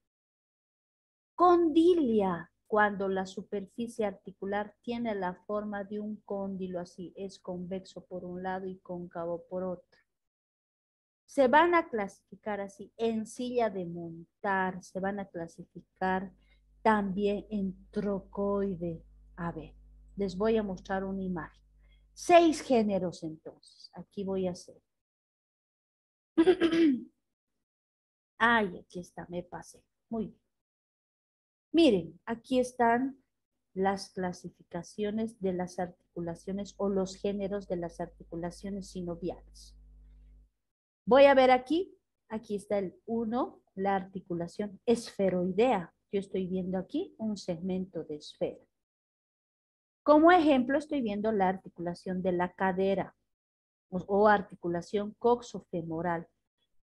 Condilia, cuando la superficie articular tiene la forma de un cóndilo así, es convexo por un lado y cóncavo por otro. Se van a clasificar así en silla de montar, se van a clasificar también en trocoide. A ver, les voy a mostrar una imagen. 6 géneros entonces. Aquí voy a hacer. Ay, aquí está, me pasé. Muy bien. Miren, aquí están las clasificaciones de las articulaciones o los géneros de las articulaciones sinoviales. Voy a ver aquí está el 1, la articulación esferoidea. Yo estoy viendo aquí un segmento de esfera. Como ejemplo, estoy viendo la articulación de la cadera o articulación coxofemoral.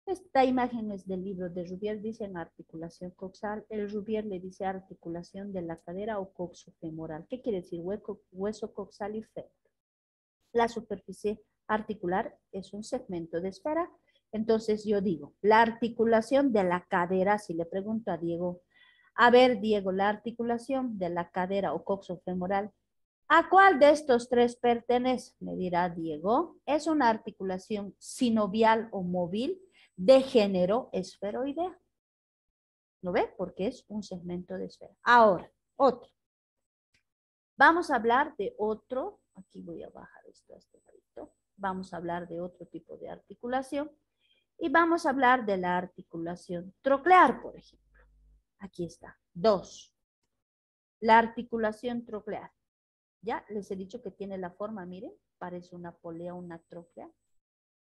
Esta imagen es del libro de Rubier, dicen articulación coxal. El Rubier le dice articulación de la cadera o coxofemoral. ¿Qué quiere decir? Hueso coxal y fémur. La superficie articular es un segmento de esfera. Entonces yo digo, la articulación de la cadera, si le pregunto a Diego, a ver, Diego, la articulación de la cadera o coxofemoral, ¿a cuál de estos 3 pertenece? Me dirá Diego, es una articulación sinovial o móvil de género esferoidea. ¿Lo ve? Porque es un segmento de esfera. Ahora, otro. Vamos a hablar de otro, aquí voy a bajar esto a este ladito. Vamos a hablar de otro tipo de articulación. Y vamos a hablar de la articulación troclear, por ejemplo. Aquí está, 2. La articulación troclear. Ya les he dicho que tiene la forma, miren, parece una polea, una tróclea,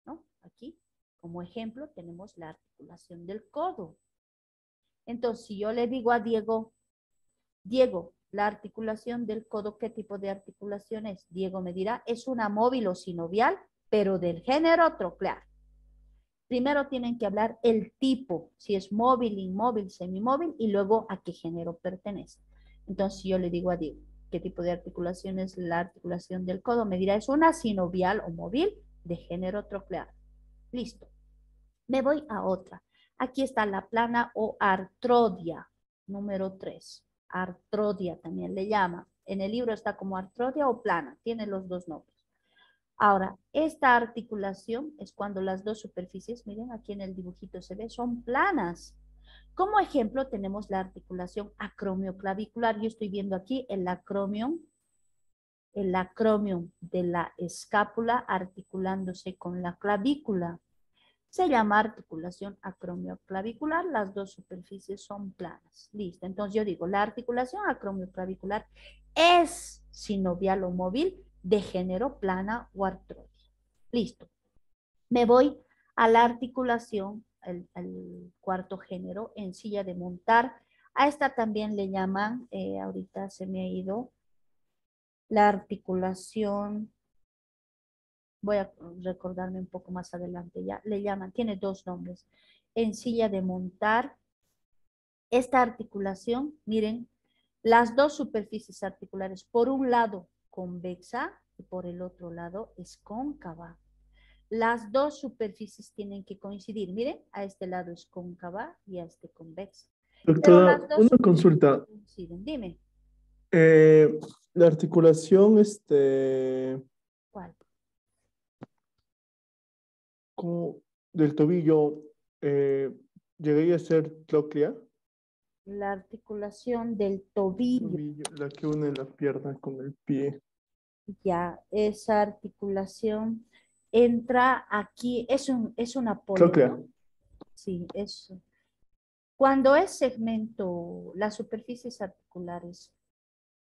¿no? Aquí, como ejemplo, tenemos la articulación del codo. Entonces, si yo le digo a Diego, Diego, la articulación del codo, ¿qué tipo de articulación es? Diego me dirá, es una móvil o sinovial, pero del género troclear. Primero tienen que hablar el tipo, si es móvil, inmóvil, semimóvil, y luego a qué género pertenece. Entonces, si yo le digo a Diego, ¿qué tipo de articulación es la articulación del codo? Me dirá, es una sinovial o móvil de género troclear. Listo. Me voy a otra. Aquí está la plana o artrodia, número 3. Artrodia también le llama. En el libro está como artrodia o plana, tiene los 2 nombres. Ahora, esta articulación es cuando las 2 superficies, miren aquí en el dibujito se ve, son planas. Como ejemplo tenemos la articulación acromioclavicular. Yo estoy viendo aquí el acromion de la escápula articulándose con la clavícula. Se llama articulación acromioclavicular, las 2 superficies son planas. Listo, entonces yo digo, la articulación acromioclavicular es sinovial o móvil de género plana o artrodia. Listo. Me voy a la articulación, el cuarto género, en silla de montar. A esta también le llaman, ahorita se me ha ido, la articulación, voy a recordarme un poco más adelante ya, le llaman, tiene 2 nombres. En silla de montar, esta articulación, miren, las 2 superficies articulares, por un lado convexa y por el otro lado es cóncava. Las 2 superficies tienen que coincidir. Miren, a este lado es cóncava y a este convexa. Pero las Doctora, 2 una consulta. coinciden. Dime, La articulación, ¿cuál? del tobillo, ¿llegaría a ser troclea? La articulación del tobillo. La que une la pierna con el pie. Ya, esa articulación entra aquí, es una polea, Troclea. ¿no? Sí, es. Cuando es segmento, las superficies articulares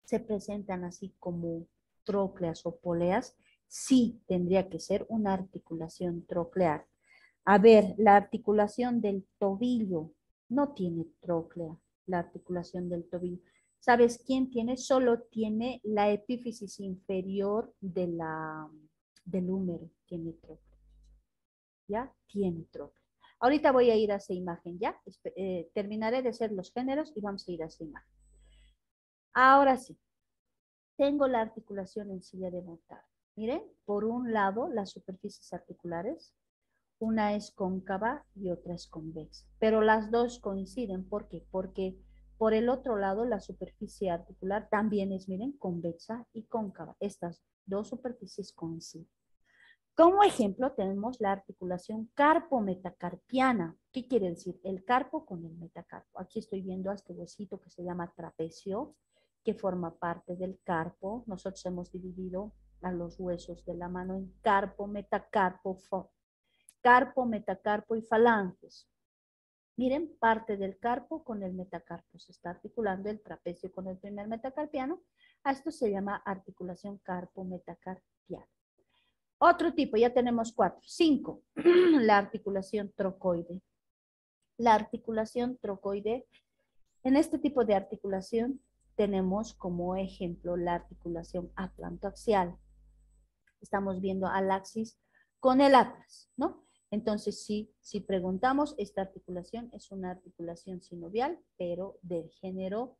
se presentan así como trócleas o poleas, sí tendría que ser una articulación troclear. A ver, la articulación del tobillo no tiene tróclea, la articulación del tobillo. ¿Sabes quién tiene? Solo tiene la epífisis inferior del húmero, tiene tróclea. ¿Ya? Tiene tróclea. Ahorita voy a ir a esa imagen, ¿ya? Terminaré de hacer los géneros y vamos a ir a esa imagen. Ahora sí, tengo la articulación en silla de montar. Miren, por un lado, las superficies articulares, una es cóncava y otra es convexa, pero las dos coinciden. ¿Por qué? Porque por el otro lado, la superficie articular también es, miren, convexa y cóncava. Estas dos superficies coinciden. Como ejemplo, tenemos la articulación carpo-metacarpiana. ¿Qué quiere decir? El carpo con el metacarpo. Aquí estoy viendo a este huesito que se llama trapecio, que forma parte del carpo. Nosotros hemos dividido a los huesos de la mano en carpo, metacarpo, carpo, metacarpo y falanges. Miren, parte del carpo con el metacarpo. Se está articulando el trapecio con el primer metacarpiano. A esto se llama articulación carpo-metacarpiana. Otro tipo, ya tenemos 4. 5, la articulación trocoide. La articulación trocoide, en este tipo de articulación tenemos como ejemplo la articulación atlantoaxial. Estamos viendo al axis con el atlas, ¿no? Entonces, si preguntamos, esta articulación es una articulación sinovial, pero del género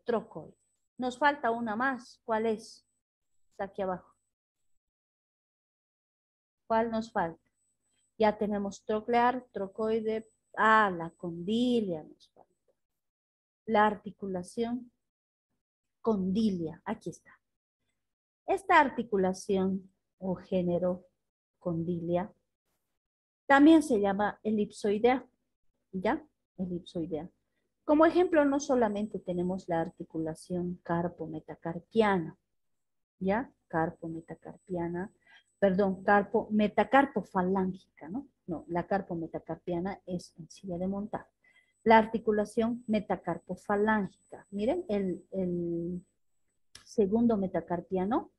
trocoide. Nos falta una más. ¿Cuál es? Está aquí abajo. ¿Cuál nos falta? Ya tenemos troclear, trocoide, la condilia nos falta. La articulación condilia, aquí está. Esta articulación o género condilia también se llama elipsoidea, ¿ya? Elipsoidea. Como ejemplo, no solamente tenemos la articulación carpo-metacarpiana, ¿ya? Carpo-metacarpiana, perdón, metacarpo-falángica, ¿no? No, la carpo-metacarpiana es en silla de montar. La articulación metacarpo-falángica. Miren, el segundo metacarpiano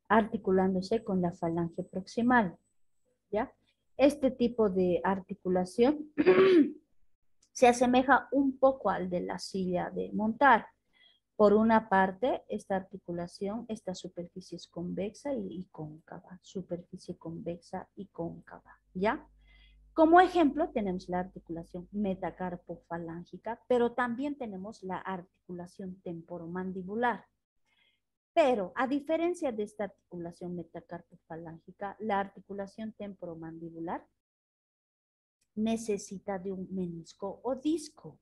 articulándose con la falange proximal, ¿ya? Este tipo de articulación se asemeja un poco al de la silla de montar. Por una parte, esta articulación, esta superficie es convexa y cóncava, superficie convexa y cóncava, ¿ya? Como ejemplo, tenemos la articulación metacarpofalángica, pero también tenemos la articulación temporomandibular. Pero, a diferencia de esta articulación metacarpofalángica, la articulación temporomandibular necesita de un menisco o disco.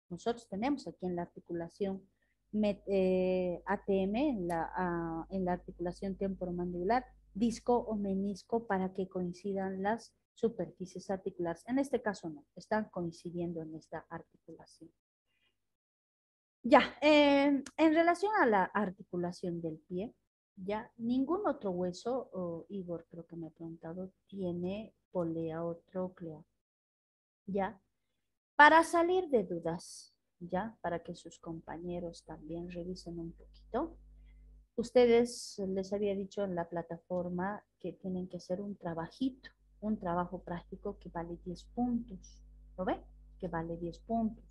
Nosotros tenemos aquí en la articulación ATM, en la articulación temporomandibular, disco o menisco para que coincidan las superficies articulares. En este caso no, están coincidiendo en esta articulación. Ya, en relación a la articulación del pie, ya ningún otro hueso, Igor creo que me ha preguntado, tiene polea o tróclea. Ya, para salir de dudas, ya, para que sus compañeros también revisen un poquito, ustedes les había dicho en la plataforma que tienen que hacer un trabajito, un trabajo práctico que vale 10 puntos, ¿lo ven? Que vale 10 puntos.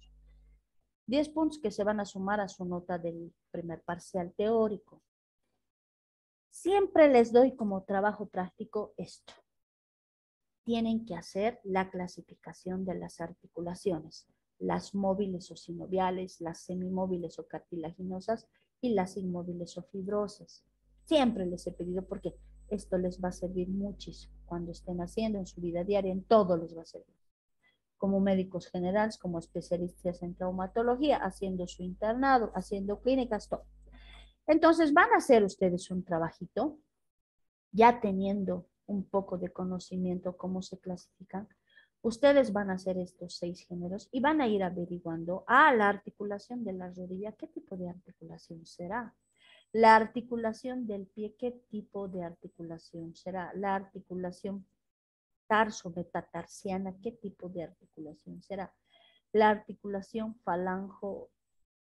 10 puntos que se van a sumar a su nota del primer parcial teórico. Siempre les doy como trabajo práctico esto. Tienen que hacer la clasificación de las articulaciones, las móviles o sinoviales, las semimóviles o cartilaginosas y las inmóviles o fibrosas. Siempre les he pedido porque esto les va a servir muchísimo cuando estén haciendo en su vida diaria, en todo les va a servir. Como médicos generales, como especialistas en traumatología, haciendo su internado, haciendo clínicas, todo. Entonces van a hacer ustedes un trabajito, ya teniendo un poco de conocimiento cómo se clasifican. Ustedes van a hacer estos 6 géneros y van a ir averiguando la articulación de la rodilla, ¿qué tipo de articulación será? La articulación del pie, ¿qué tipo de articulación será? La articulación tarso-metatarsiana, ¿qué tipo de articulación será? La articulación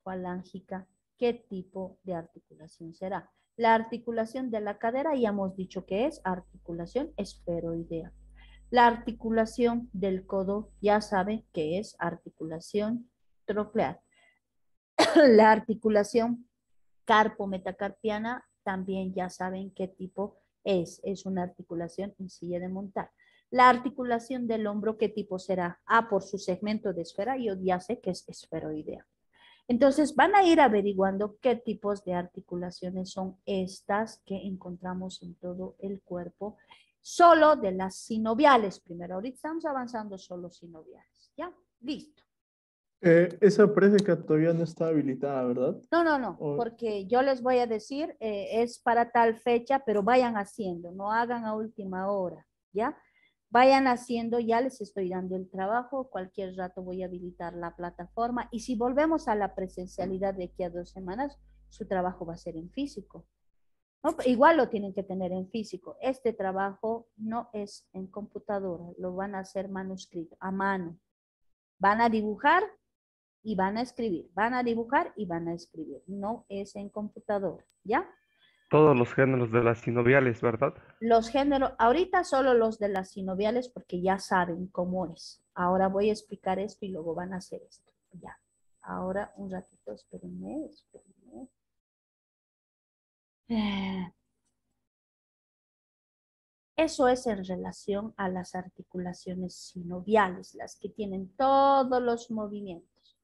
falángica, ¿qué tipo de articulación será? La articulación de la cadera, ya hemos dicho que es articulación esferoidea. La articulación del codo, ya saben que es articulación troclear. La articulación carpo-metacarpiana, también ya saben qué tipo es. Es una articulación en silla de montar. La articulación del hombro, ¿qué tipo será? Por su segmento de esfera, yo ya sé que es esferoidea. Entonces van a ir averiguando qué tipos de articulaciones son estas que encontramos en todo el cuerpo, solo de las sinoviales primero. Ahorita estamos avanzando solo sinoviales, ¿ya? Listo. Esa prédica todavía no está habilitada, ¿verdad? No, O- porque yo les voy a decir, es para tal fecha, pero vayan haciendo, no hagan a última hora, ¿ya? Vayan haciendo, ya les estoy dando el trabajo, cualquier rato voy a habilitar la plataforma y si volvemos a la presencialidad de aquí a 2 semanas, su trabajo va a ser en físico. ¿No? Igual lo tienen que tener en físico. Este trabajo no es en computadora, lo van a hacer manuscrito, a mano. Van a dibujar y van a escribir, van a dibujar y van a escribir. No es en computadora, ¿ya? Todos los géneros de las sinoviales, ¿verdad? Los géneros, ahorita solo los de las sinoviales porque ya saben cómo es. Ahora voy a explicar esto y luego van a hacer esto. Ya. Ahora un ratito, espérenme. Eso es en relación a las articulaciones sinoviales, las que tienen todos los movimientos.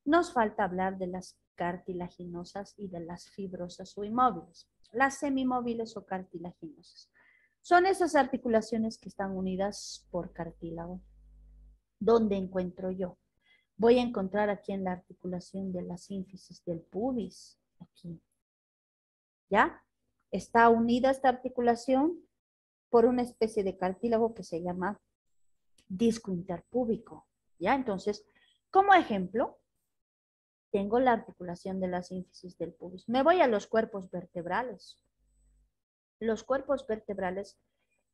Nos falta hablar de las cartilaginosas y de las fibrosas o inmóviles. Las semimóviles o cartilaginosas. Son esas articulaciones que están unidas por cartílago. ¿Dónde encuentro yo? Voy a encontrar aquí en la articulación de la sínfisis del pubis. Aquí. ¿Ya? Está unida esta articulación por una especie de cartílago que se llama disco interpúbico. ¿Ya? Entonces, como ejemplo, tengo la articulación de la sínfisis del pubis. Me voy a los cuerpos vertebrales. Los cuerpos vertebrales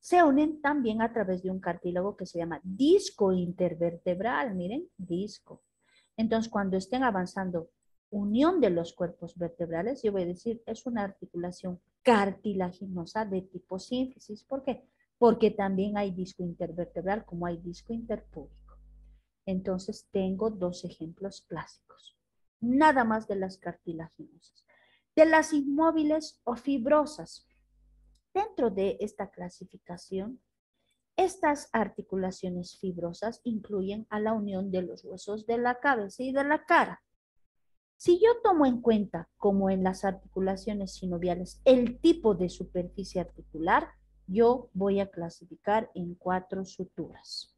se unen también a través de un cartílago que se llama disco intervertebral. Miren, disco. Entonces, cuando estén avanzando unión de los cuerpos vertebrales, yo voy a decir, es una articulación cartilaginosa de tipo sínfisis. ¿Por qué? Porque también hay disco intervertebral como hay disco interpúbico. Entonces, tengo 2 ejemplos clásicos. Nada más de las cartilaginosas. De las inmóviles o fibrosas. Dentro de esta clasificación, estas articulaciones fibrosas incluyen a la unión de los huesos de la cabeza y de la cara. Si yo tomo en cuenta, como en las articulaciones sinoviales, el tipo de superficie articular, yo voy a clasificar en 4 suturas.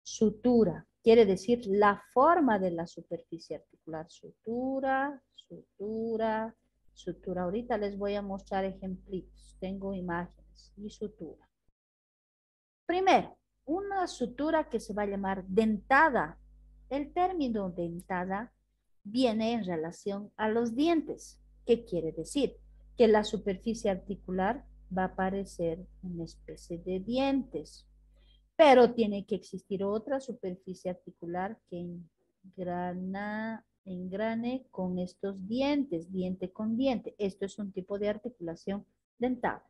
Sutura quiere decir la forma de la superficie articular. Sutura, sutura, sutura. Ahorita les voy a mostrar ejemplitos. Tengo imágenes y sutura. Primero, una sutura que se va a llamar dentada. El término dentada viene en relación a los dientes. ¿Qué quiere decir? Que la superficie articular va a parecer una especie de dientes. Pero tiene que existir otra superficie articular que engrane con estos dientes, diente con diente. Esto es un tipo de articulación dentada.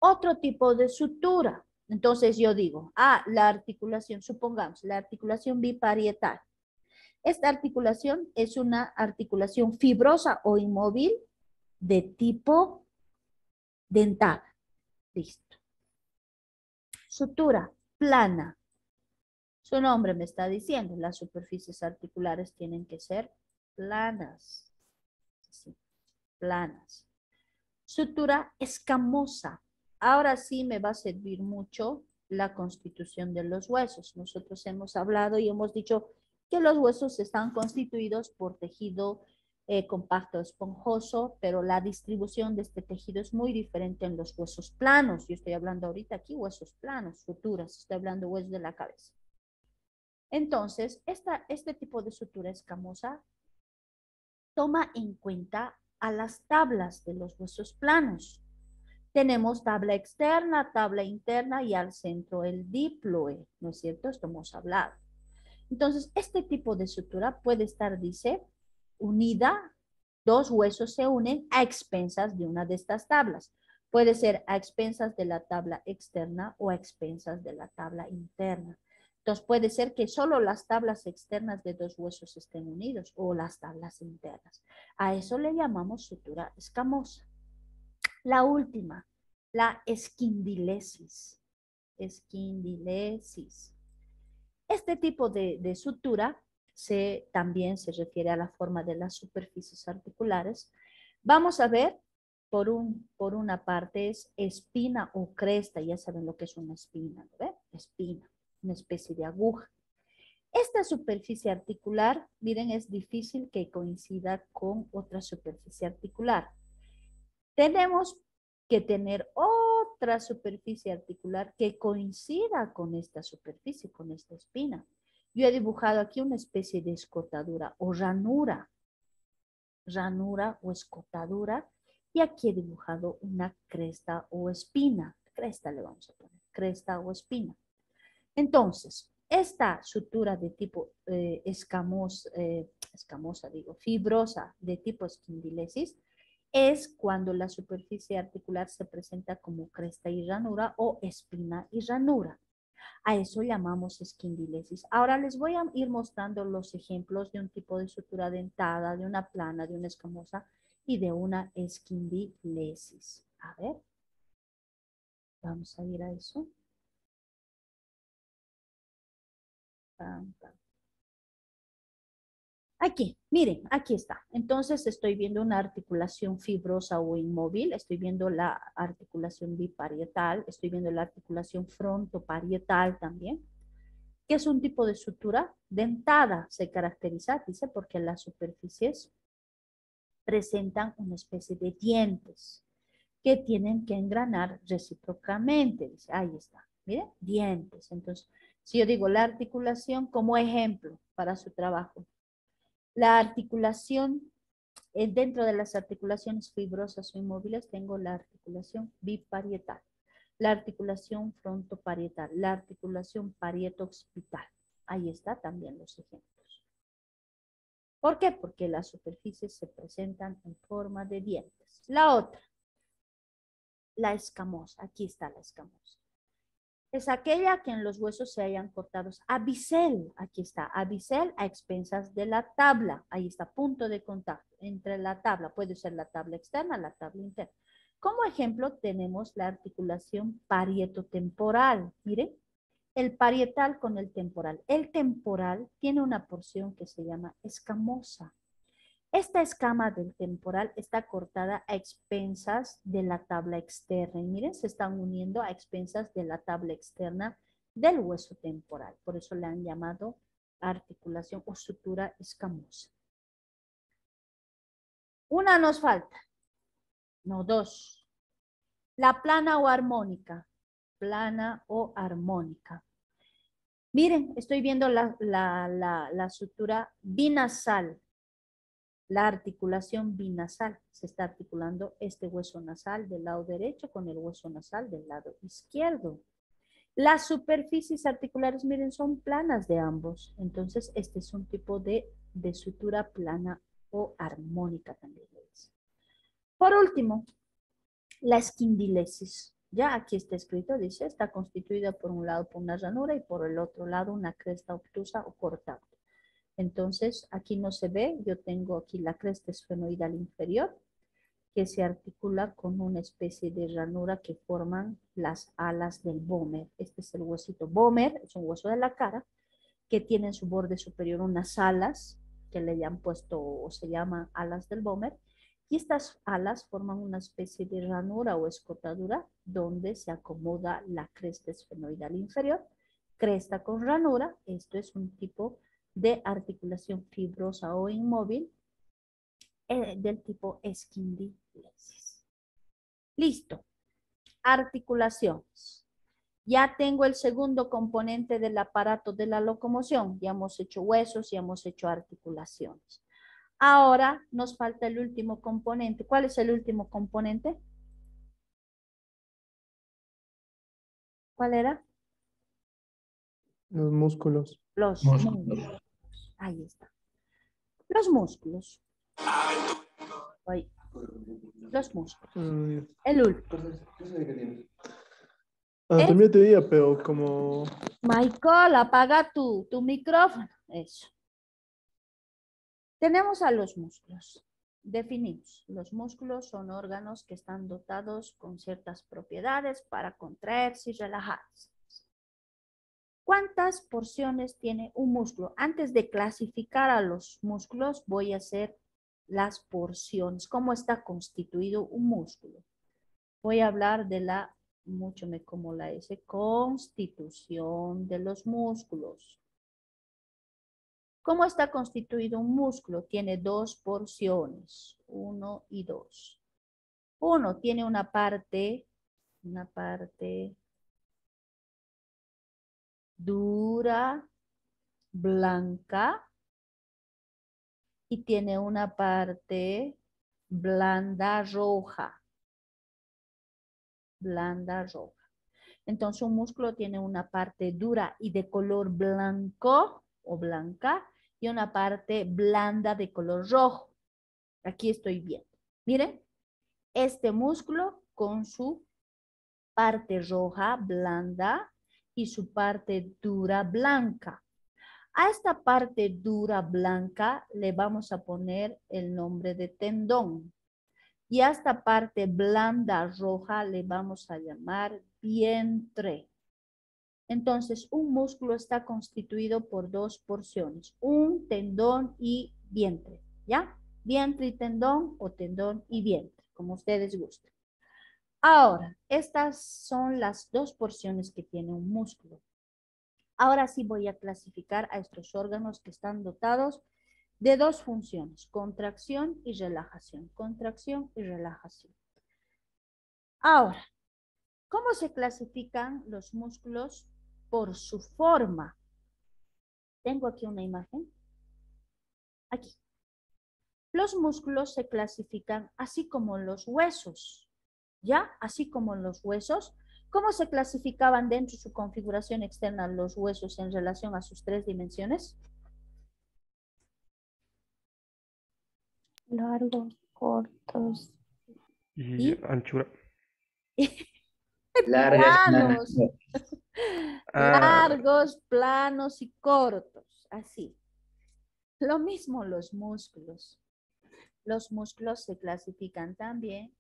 Otro tipo de sutura. Entonces yo digo, la articulación, supongamos, la articulación biparietal. Esta articulación es una articulación fibrosa o inmóvil de tipo dentada. Listo. Sutura plana. Su nombre me está diciendo, las superficies articulares tienen que ser planas. Sí, planas. Sutura escamosa. Ahora sí me va a servir mucho la constitución de los huesos. Nosotros hemos hablado y hemos dicho que los huesos están constituidos por tejido compacto esponjoso, pero la distribución de este tejido es muy diferente en los huesos planos. Yo estoy hablando ahorita aquí huesos planos, suturas, estoy hablando huesos de la cabeza. Entonces, este tipo de sutura escamosa toma en cuenta a las tablas de los huesos planos. Tenemos tabla externa, tabla interna y al centro el diploe, ¿no es cierto? Esto hemos hablado. Entonces, este tipo de sutura puede estar, dice, unida, 2 huesos se unen a expensas de una de estas tablas. Puede ser a expensas de la tabla externa o a expensas de la tabla interna. Entonces, puede ser que solo las tablas externas de 2 huesos estén unidos o las tablas internas. A eso le llamamos sutura escamosa. La última, la esquindilesis. Esquindilesis. Este tipo de sutura también se refiere a la forma de las superficies articulares. Vamos a ver, por una parte es espina o cresta, ya saben lo que es una espina, ¿no ve? Espina, una especie de aguja. Esta superficie articular, miren, es difícil que coincida con otra superficie articular. Tenemos que tener otra superficie articular que coincida con esta superficie, con esta espina. Yo he dibujado aquí una especie de escotadura o ranura o escotadura, y aquí he dibujado una cresta o espina. Cresta le vamos a poner, cresta o espina. Entonces, esta sutura de tipo fibrosa de tipo esquindilesis es cuando la superficie articular se presenta como cresta y ranura o espina y ranura. A eso llamamos esquindilesis. Ahora les voy a ir mostrando los ejemplos de un tipo de sutura dentada, de una plana, de una escamosa y de una esquindilesis. A ver, vamos a ir a eso. Aquí, miren, aquí está. Entonces estoy viendo una articulación fibrosa o inmóvil, estoy viendo la articulación biparietal, estoy viendo la articulación frontoparietal también, que es un tipo de sutura dentada, se caracteriza, dice, porque las superficies presentan una especie de dientes que tienen que engranar recíprocamente, dice, ahí está, miren, dientes. Entonces, si yo digo la articulación como ejemplo para su trabajo, la articulación, dentro de las articulaciones fibrosas o inmóviles, tengo la articulación biparietal, la articulación frontoparietal, la articulación parieto-occipital. Ahí está también los ejemplos. ¿Por qué? Porque las superficies se presentan en forma de dientes. La otra, la escamosa. Aquí está la escamosa. Es aquella que en los huesos se hayan cortado. Abisel, aquí está, abisel a expensas de la tabla. Ahí está, punto de contacto entre la tabla. Puede ser la tabla externa, la tabla interna. Como ejemplo tenemos la articulación parietotemporal. Miren, el parietal con el temporal. El temporal tiene una porción que se llama escamosa. Esta escama del temporal está cortada a expensas de la tabla externa. Y miren, se están uniendo a expensas de la tabla externa del hueso temporal. Por eso le han llamado articulación o sutura escamosa. Una nos falta. No, dos. La plana o armónica. Plana o armónica. Miren, estoy viendo la sutura binasal. La articulación binasal. Se está articulando este hueso nasal del lado derecho con el hueso nasal del lado izquierdo. Las superficies articulares, miren, son planas de ambos. Entonces, este es un tipo de sutura plana o armónica también. Por último, la esquindilesis. Ya aquí está escrito, dice, está constituida por un lado por una ranura y por el otro lado una cresta obtusa o cortada. Entonces, aquí no se ve, yo tengo aquí la cresta esfenoidal inferior, que se articula con una especie de ranura que forman las alas del vómer. Este es el huesito vómer, es un hueso de la cara, que tiene en su borde superior unas alas, que le han puesto o se llaman alas del vómer, y estas alas forman una especie de ranura o escotadura donde se acomoda la cresta esfenoidal inferior, cresta con ranura. Esto es un tipo de articulación fibrosa o inmóvil del tipo esquindilesis. Listo. Articulaciones. Ya tengo el segundo componente del aparato de la locomoción. Ya hemos hecho huesos, ya hemos hecho articulaciones. Ahora nos falta el último componente. ¿Cuál es el último componente? ¿Cuál era? Los músculos. Los músculos. Ahí está. Los músculos. Ahí. Los músculos. El último. Anatomía teoría, pero como... Michael, apaga tu micrófono. Eso. Tenemos a los músculos. Definimos. Los músculos son órganos que están dotados con ciertas propiedades para contraerse y relajarse. ¿Cuántas porciones tiene un músculo? Antes de clasificar a los músculos, voy a hacer las porciones. ¿Cómo está constituido un músculo? Voy a hablar de la, mucho me como la S, constitución de los músculos. ¿Cómo está constituido un músculo? Tiene dos porciones, 1 y 2. Uno tiene una parte dura, blanca, y tiene una parte blanda, roja. Blanda, roja. Entonces un músculo tiene una parte dura y de color blanco o blanca y una parte blanda de color rojo. Aquí estoy viendo. Miren, este músculo con su parte roja, blanda, y su parte dura, blanca. A esta parte dura, blanca, le vamos a poner el nombre de tendón. Y a esta parte blanda, roja, le vamos a llamar vientre. Entonces, un músculo está constituido por dos porciones, un tendón y vientre, ¿ya? Vientre y tendón o tendón y vientre, como ustedes gusten. Ahora, estas son las dos porciones que tiene un músculo. Ahora sí voy a clasificar a estos órganos que están dotados de dos funciones, contracción y relajación. Contracción y relajación. Ahora, ¿cómo se clasifican los músculos? Por su forma. Tengo aquí una imagen. Aquí. Los músculos se clasifican así como los huesos. ¿Ya? Así como los huesos. ¿Cómo se clasificaban dentro de su configuración externa los huesos en relación a sus tres dimensiones? Largos, cortos. Y ¿Y? anchura. Largas, Planos. Ah, Largos, planos y cortos. Así. Lo mismo los músculos. Los músculos se clasifican también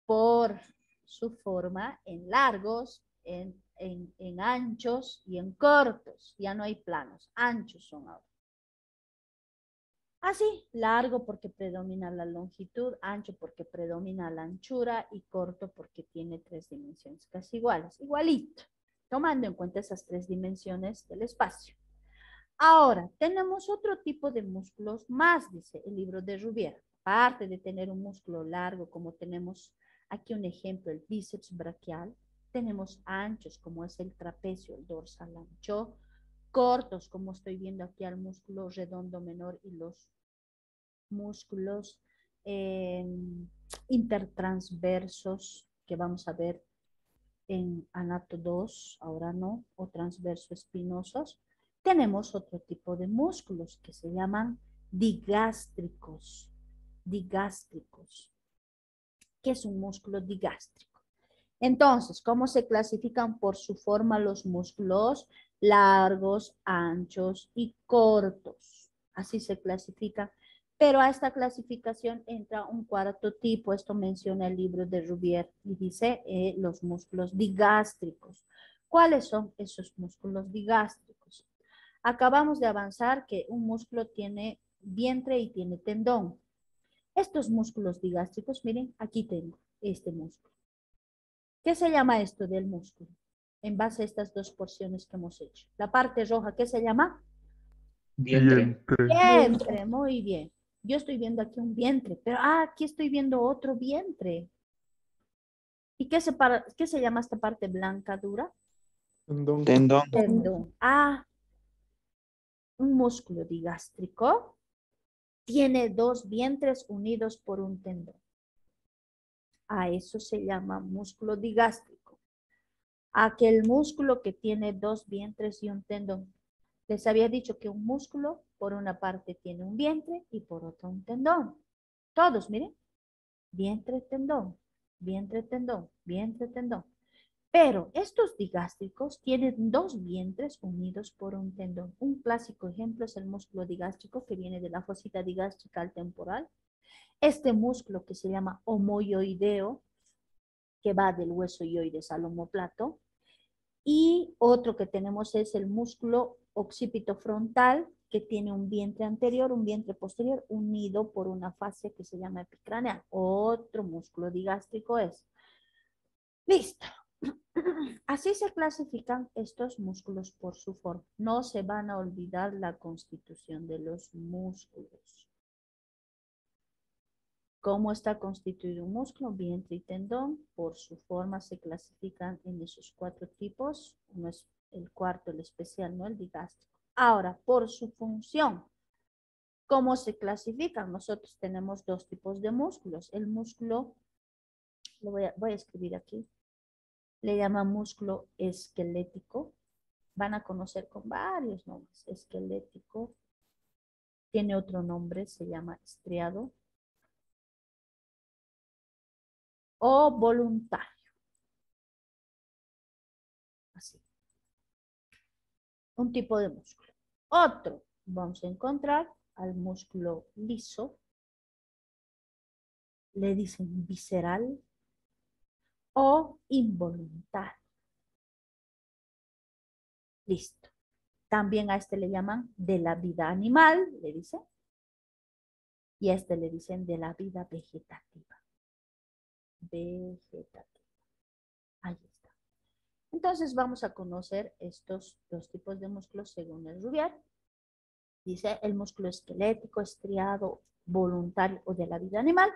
por su forma en largos, en anchos y en cortos. Ya no hay planos, anchos son ahora. Así, largo porque predomina la longitud, ancho porque predomina la anchura y corto porque tiene tres dimensiones casi iguales, igualito, tomando en cuenta esas tres dimensiones del espacio. Ahora, tenemos otro tipo de músculos más, dice el libro de Rubier. Aparte de tener un músculo largo, como tenemos aquí un ejemplo, el bíceps braquial, tenemos anchos, como es el trapecio, el dorsal ancho, cortos, como estoy viendo aquí al músculo redondo menor y los músculos intertransversos que vamos a ver en anato 2, ahora no, o transverso espinosos. Tenemos otro tipo de músculos que se llaman digástricos. Digástricos. ¿Qué es un músculo digástrico? Entonces, ¿cómo se clasifican por su forma los músculos? Largos, anchos y cortos. Así se clasifican. Pero a esta clasificación entra un cuarto tipo. Esto menciona el libro de Rubier y dice los músculos digástricos. ¿Cuáles son esos músculos digástricos? Acabamos de avanzar que un músculo tiene vientre y tiene tendón. Estos músculos digástricos, miren, aquí tengo este músculo. ¿Qué se llama esto del músculo? En base a estas dos porciones que hemos hecho. La parte roja, ¿qué se llama? vientre. Vientre, muy bien. Yo estoy viendo aquí un vientre, pero aquí estoy viendo otro vientre. ¿Y qué se llama esta parte blanca dura? Tendón. Tendón. Un músculo digástrico tiene dos vientres unidos por un tendón. A eso se llama músculo digástrico. Aquel músculo que tiene dos vientres y un tendón. Les había dicho que un músculo por una parte tiene un vientre y por otra un tendón. Todos, miren. Vientre, tendón, vientre, tendón, vientre, tendón. Pero estos digástricos tienen dos vientres unidos por un tendón. Un clásico ejemplo es el músculo digástrico que viene de la fosita digástrica al temporal. Este músculo que se llama homoioideo, que va del hueso ioides al omóplato. Y otro que tenemos es el músculo occipito frontal, que tiene un vientre anterior, un vientre posterior, unido por una fascia que se llama epicraneal. Otro músculo digástrico es. Listo. Así se clasifican estos músculos por su forma. No se van a olvidar la constitución de los músculos. ¿Cómo está constituido un músculo? Vientre y tendón. Por su forma se clasifican en esos 4 tipos. Uno es el cuarto, el especial, no el digástrico. Ahora, por su función. ¿Cómo se clasifican? Nosotros tenemos 2 tipos de músculos. El músculo, voy a escribir aquí, le llaman músculo esquelético. Van a conocer con varios nombres. Esquelético. Tiene otro nombre, se llama estriado. O voluntario. Así. Un tipo de músculo. Otro, vamos a encontrar al músculo liso. Le dicen visceral o involuntario. Listo. También a este le llaman de la vida animal, le dicen. Y a este le dicen de la vida vegetativa. Vegetativa. Ahí está. Entonces vamos a conocer estos 2 tipos de músculos según el Rouvier. Dice el músculo esquelético, estriado, voluntario o de la vida animal.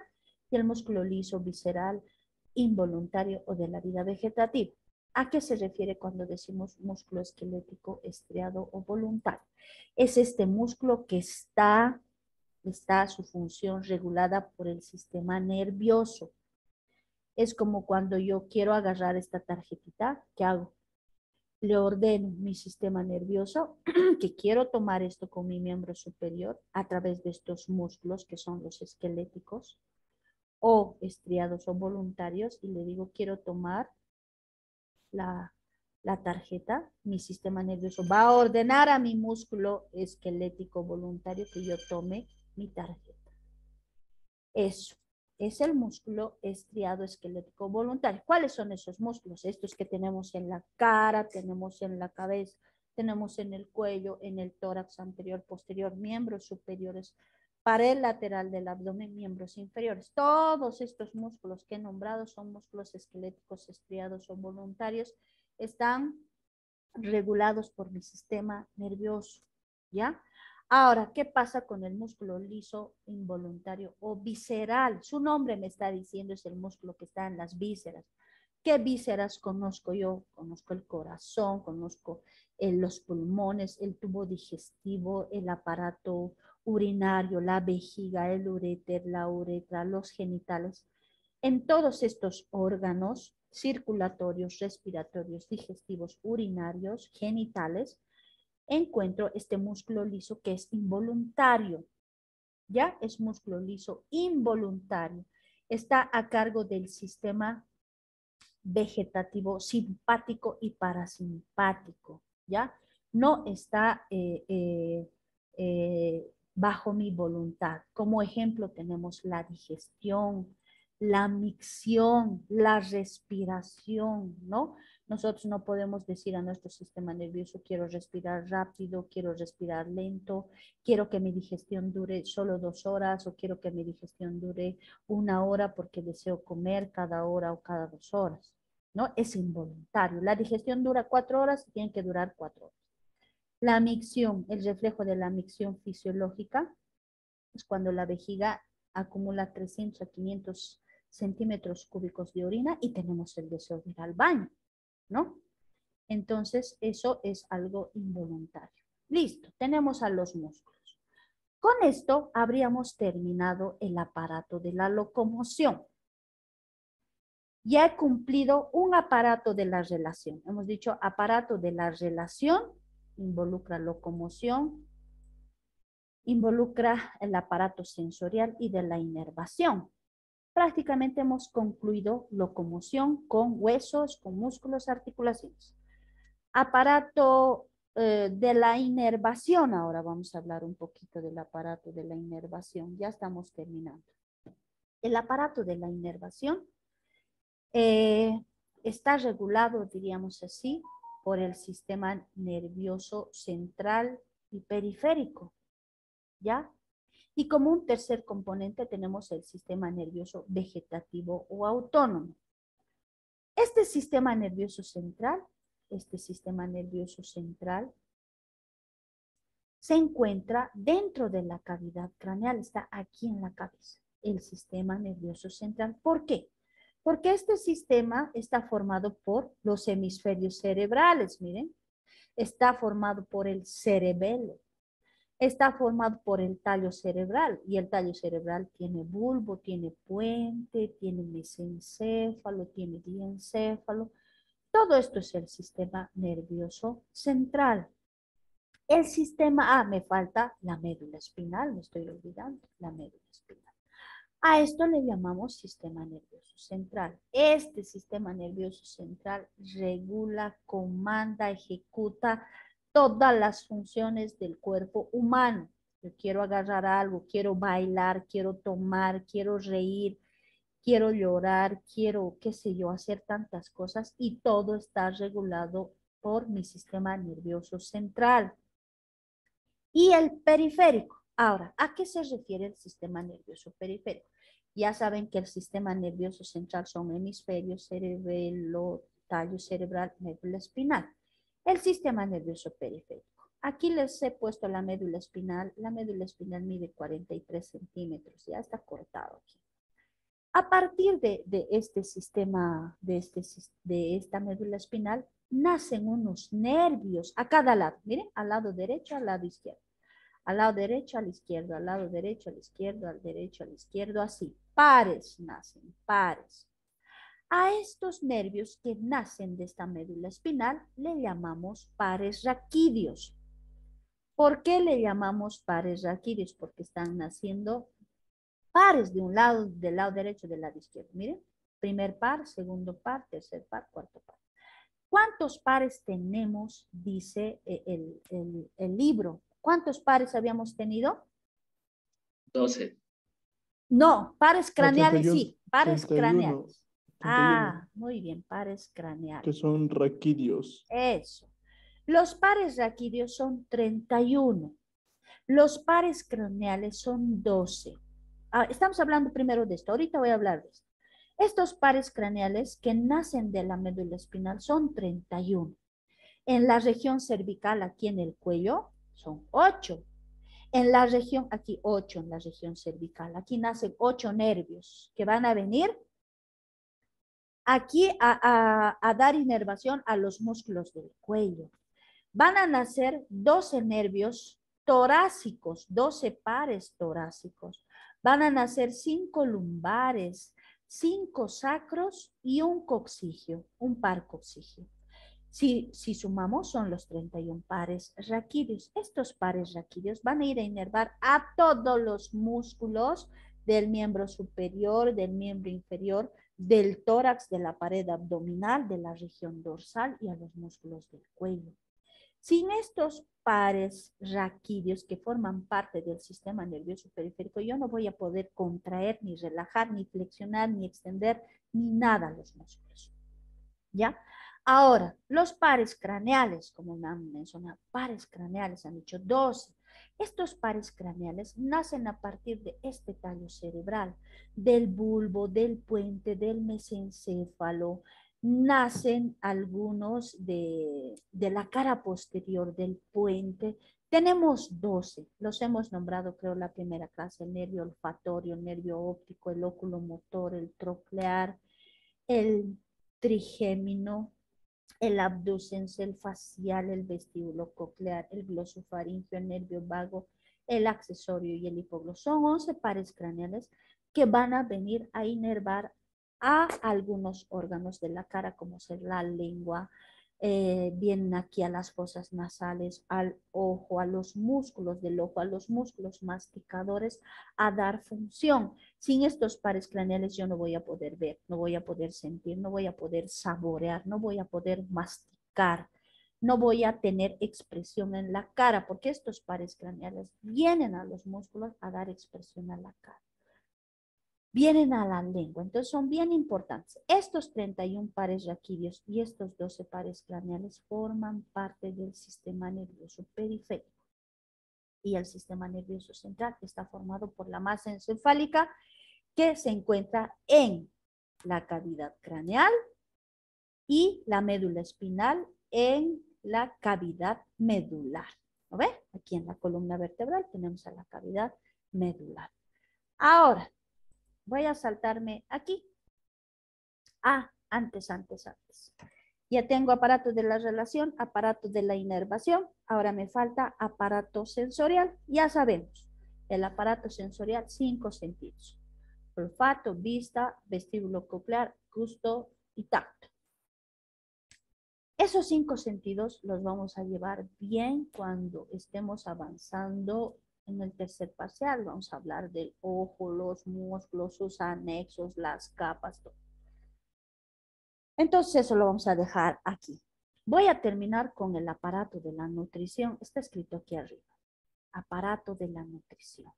Y el músculo liso, visceral, involuntario o de la vida vegetativa. ¿A qué se refiere cuando decimos músculo esquelético, estriado o voluntario? Es este músculo que está su función regulada por el sistema nervioso. Es como cuando yo quiero agarrar esta tarjetita, ¿qué hago? Le ordeno mi sistema nervioso que quiero tomar esto con mi miembro superior a través de estos músculos que son los esqueléticos o estriados o voluntarios y le digo quiero tomar la tarjeta, mi sistema nervioso va a ordenar a mi músculo esquelético voluntario que yo tome mi tarjeta. Eso es el músculo estriado esquelético voluntario. ¿Cuáles son esos músculos? Estos que tenemos en la cara, tenemos en la cabeza, tenemos en el cuello, en el tórax anterior, posterior, miembros superiores, pared lateral del abdomen, miembros inferiores. Todos estos músculos que he nombrado son músculos esqueléticos estriados o voluntarios. Están regulados por mi sistema nervioso, ¿ya? Ahora, ¿qué pasa con el músculo liso, involuntario o visceral? Su nombre me está diciendo es el músculo que está en las vísceras. ¿Qué vísceras conozco yo? Conozco el corazón, conozco los pulmones, el tubo digestivo, el aparato urinario, la vejiga, el uréter, la uretra, los genitales. En todos estos órganos circulatorios, respiratorios, digestivos, urinarios, genitales, encuentro este músculo liso que es involuntario. ¿Ya? Es músculo liso involuntario. Está a cargo del sistema vegetativo simpático y parasimpático. ¿Ya? No está bajo mi voluntad. Como ejemplo tenemos la digestión, la micción, la respiración, ¿no? Nosotros no podemos decir a nuestro sistema nervioso, quiero respirar rápido, quiero respirar lento, quiero que mi digestión dure solo 2 horas o quiero que mi digestión dure 1 hora porque deseo comer cada hora o cada 2 horas, ¿no? Es involuntario. La digestión dura 4 horas y tiene que durar 4 horas. La micción, el reflejo de la micción fisiológica, es cuando la vejiga acumula 300 a 500 centímetros cúbicos de orina y tenemos el deseo de ir al baño, ¿no? Entonces, eso es algo involuntario. Listo, tenemos a los músculos. Con esto habríamos terminado el aparato de la locomoción. Ya he cumplido un aparato de la relación. Hemos dicho aparato de la relación, involucra locomoción, involucra el aparato sensorial y de la inervación. Prácticamente hemos concluido locomoción con huesos, con músculos, articulaciones. Aparato de la inervación, ahora vamos a hablar un poquito del aparato de la inervación, ya estamos terminando. El aparato de la inervación está regulado, diríamos así, por el sistema nervioso central y periférico, ¿ya? Y como un tercer componente tenemos el sistema nervioso vegetativo o autónomo. Este sistema nervioso central se encuentra dentro de la cavidad craneal, está aquí en la cabeza, el sistema nervioso central. ¿Por qué? Porque este sistema está formado por los hemisferios cerebrales, miren. Está formado por el cerebelo. Está formado por el tallo cerebral. Y el tallo cerebral tiene bulbo, tiene puente, tiene mesencéfalo, tiene diencéfalo. Todo esto es el sistema nervioso central. El sistema, me falta la médula espinal, me estoy olvidando, la médula espinal. A esto le llamamos sistema nervioso central. Este sistema nervioso central regula, comanda, ejecuta todas las funciones del cuerpo humano. Yo quiero agarrar algo, quiero bailar, quiero tomar, quiero reír, quiero llorar, quiero, qué sé yo, hacer tantas cosas y todo está regulado por mi sistema nervioso central. Y el periférico. Ahora, ¿a qué se refiere el sistema nervioso periférico? Ya saben que el sistema nervioso central son hemisferios, cerebelo, tallo cerebral, médula espinal. El sistema nervioso periférico. Aquí les he puesto la médula espinal. La médula espinal mide 43 centímetros. Ya está cortado aquí. A partir de este sistema, de esta médula espinal, nacen unos nervios a cada lado. Miren, al lado derecho, al lado izquierdo. Al lado derecho, al izquierdo, al lado derecho, al izquierdo, al derecho, al izquierdo, así. Pares nacen, pares. A estos nervios que nacen de esta médula espinal le llamamos pares raquídeos. ¿Por qué le llamamos pares raquídeos? Porque están naciendo pares de un lado, del lado derecho, del lado izquierdo. Miren, primer par, segundo par, tercer par, cuarto par. ¿Cuántos pares tenemos? Dice el libro. ¿Cuántos pares habíamos tenido? 12. No, pares craneales 31, sí, pares 31, craneales. 31, Muy bien, pares craneales. que son raquídeos. Eso. Los pares raquídeos son 31. Los pares craneales son 12. Estamos hablando primero de esto. Ahorita voy a hablar de esto. Estos pares craneales que nacen de la médula espinal son 31. En la región cervical, aquí en el cuello, son 8. En la región, aquí 8 en la región cervical. Aquí nacen 8 nervios que van a venir aquí a dar inervación a los músculos del cuello. Van a nacer 12 nervios torácicos, 12 pares torácicos. Van a nacer 5 lumbares, 5 sacros y un coccigio, un par coccigio. Si sumamos, son los 31 pares raquídeos. Estos pares raquídeos van a ir a inervar a todos los músculos del miembro superior, del miembro inferior, del tórax, de la pared abdominal, de la región dorsal y a los músculos del cuello. Sin estos pares raquídeos que forman parte del sistema nervioso periférico, yo no voy a poder contraer, ni relajar, ni flexionar, ni extender, ni nada los músculos. ¿Ya? Ahora, los pares craneales, como me han mencionado, pares craneales, han dicho 12. Estos pares craneales nacen a partir de este tallo cerebral, del bulbo, del puente, del mesencéfalo. Nacen algunos de la cara posterior del puente. Tenemos 12, los hemos nombrado creo la primera clase, el nervio olfatorio, el nervio óptico, el oculomotor, el troclear, el trigémino, el abducens, el facial, el vestíbulo coclear, el glosofaringeo, el nervio vago, el accesorio y el hipogloso. Son 11 pares craneales que van a venir a inervar a algunos órganos de la cara, como ser la lengua, vienen aquí a las fosas nasales, al ojo, a los músculos del ojo, a los músculos masticadores, a dar función. Sin estos pares craneales yo no voy a poder ver, no voy a poder sentir, no voy a poder saborear, no voy a poder masticar, no voy a tener expresión en la cara, porque estos pares craneales vienen a los músculos a dar expresión a la cara. vienen a la lengua. Entonces son bien importantes. Estos 31 pares raquídeos y estos 12 pares craneales forman parte del sistema nervioso periférico. Y el sistema nervioso central está formado por la masa encefálica que se encuentra en la cavidad craneal y la médula espinal en la cavidad medular. ¿Lo ve? Aquí en la columna vertebral tenemos a la cavidad medular. Ahora, voy a saltarme aquí. Antes. Ya tengo aparato de la relación, aparato de la inervación. Ahora me falta aparato sensorial. Ya sabemos, el aparato sensorial, 5 sentidos. Olfato, vista, vestíbulo coclear, gusto y tacto. Esos 5 sentidos los vamos a llevar bien cuando estemos avanzando en el tercer parcial. Vamos a hablar del ojo, los músculos, sus anexos, las capas, todo. Entonces eso lo vamos a dejar aquí. Voy a terminar con el aparato de la nutrición. Está escrito aquí arriba. Aparato de la nutrición.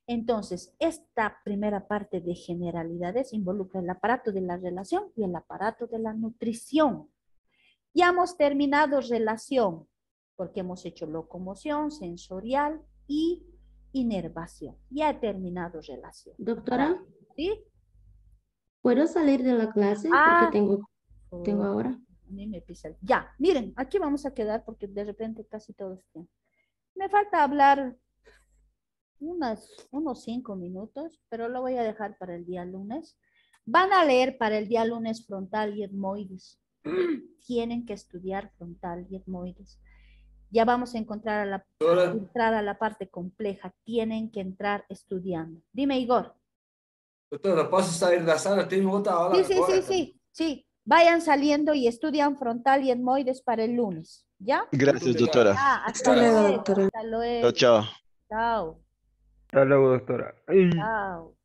Entonces, esta primera parte de generalidades involucra el aparato de la relación y el aparato de la nutrición. Ya hemos terminado relación, porque hemos hecho locomoción, sensorial y inervación. Ya he terminado relación. Doctora, ¿Sí? ¿puedo salir de la clase? Porque tengo ahora. A mí me pisa. Ya, miren, aquí vamos a quedar porque de repente casi todo está. Me falta hablar unos 5 minutos, pero lo voy a dejar para el día lunes. Van a leer para el día lunes frontal y etmoides. Tienen que estudiar frontal y etmoides. Ya vamos a entrar a la parte compleja. Tienen que entrar estudiando. Dime, Igor. Doutora, posso sair da sala? Eu tenho outra aula agora. Sí. Vayan saliendo y estudian frontal y etmoides para el lunes. ¿Ya? Gracias, doctora. Hasta luego, doctora. Hasta luego. Chao, chao. Chao. Hasta luego, doctora. Ay. Chao.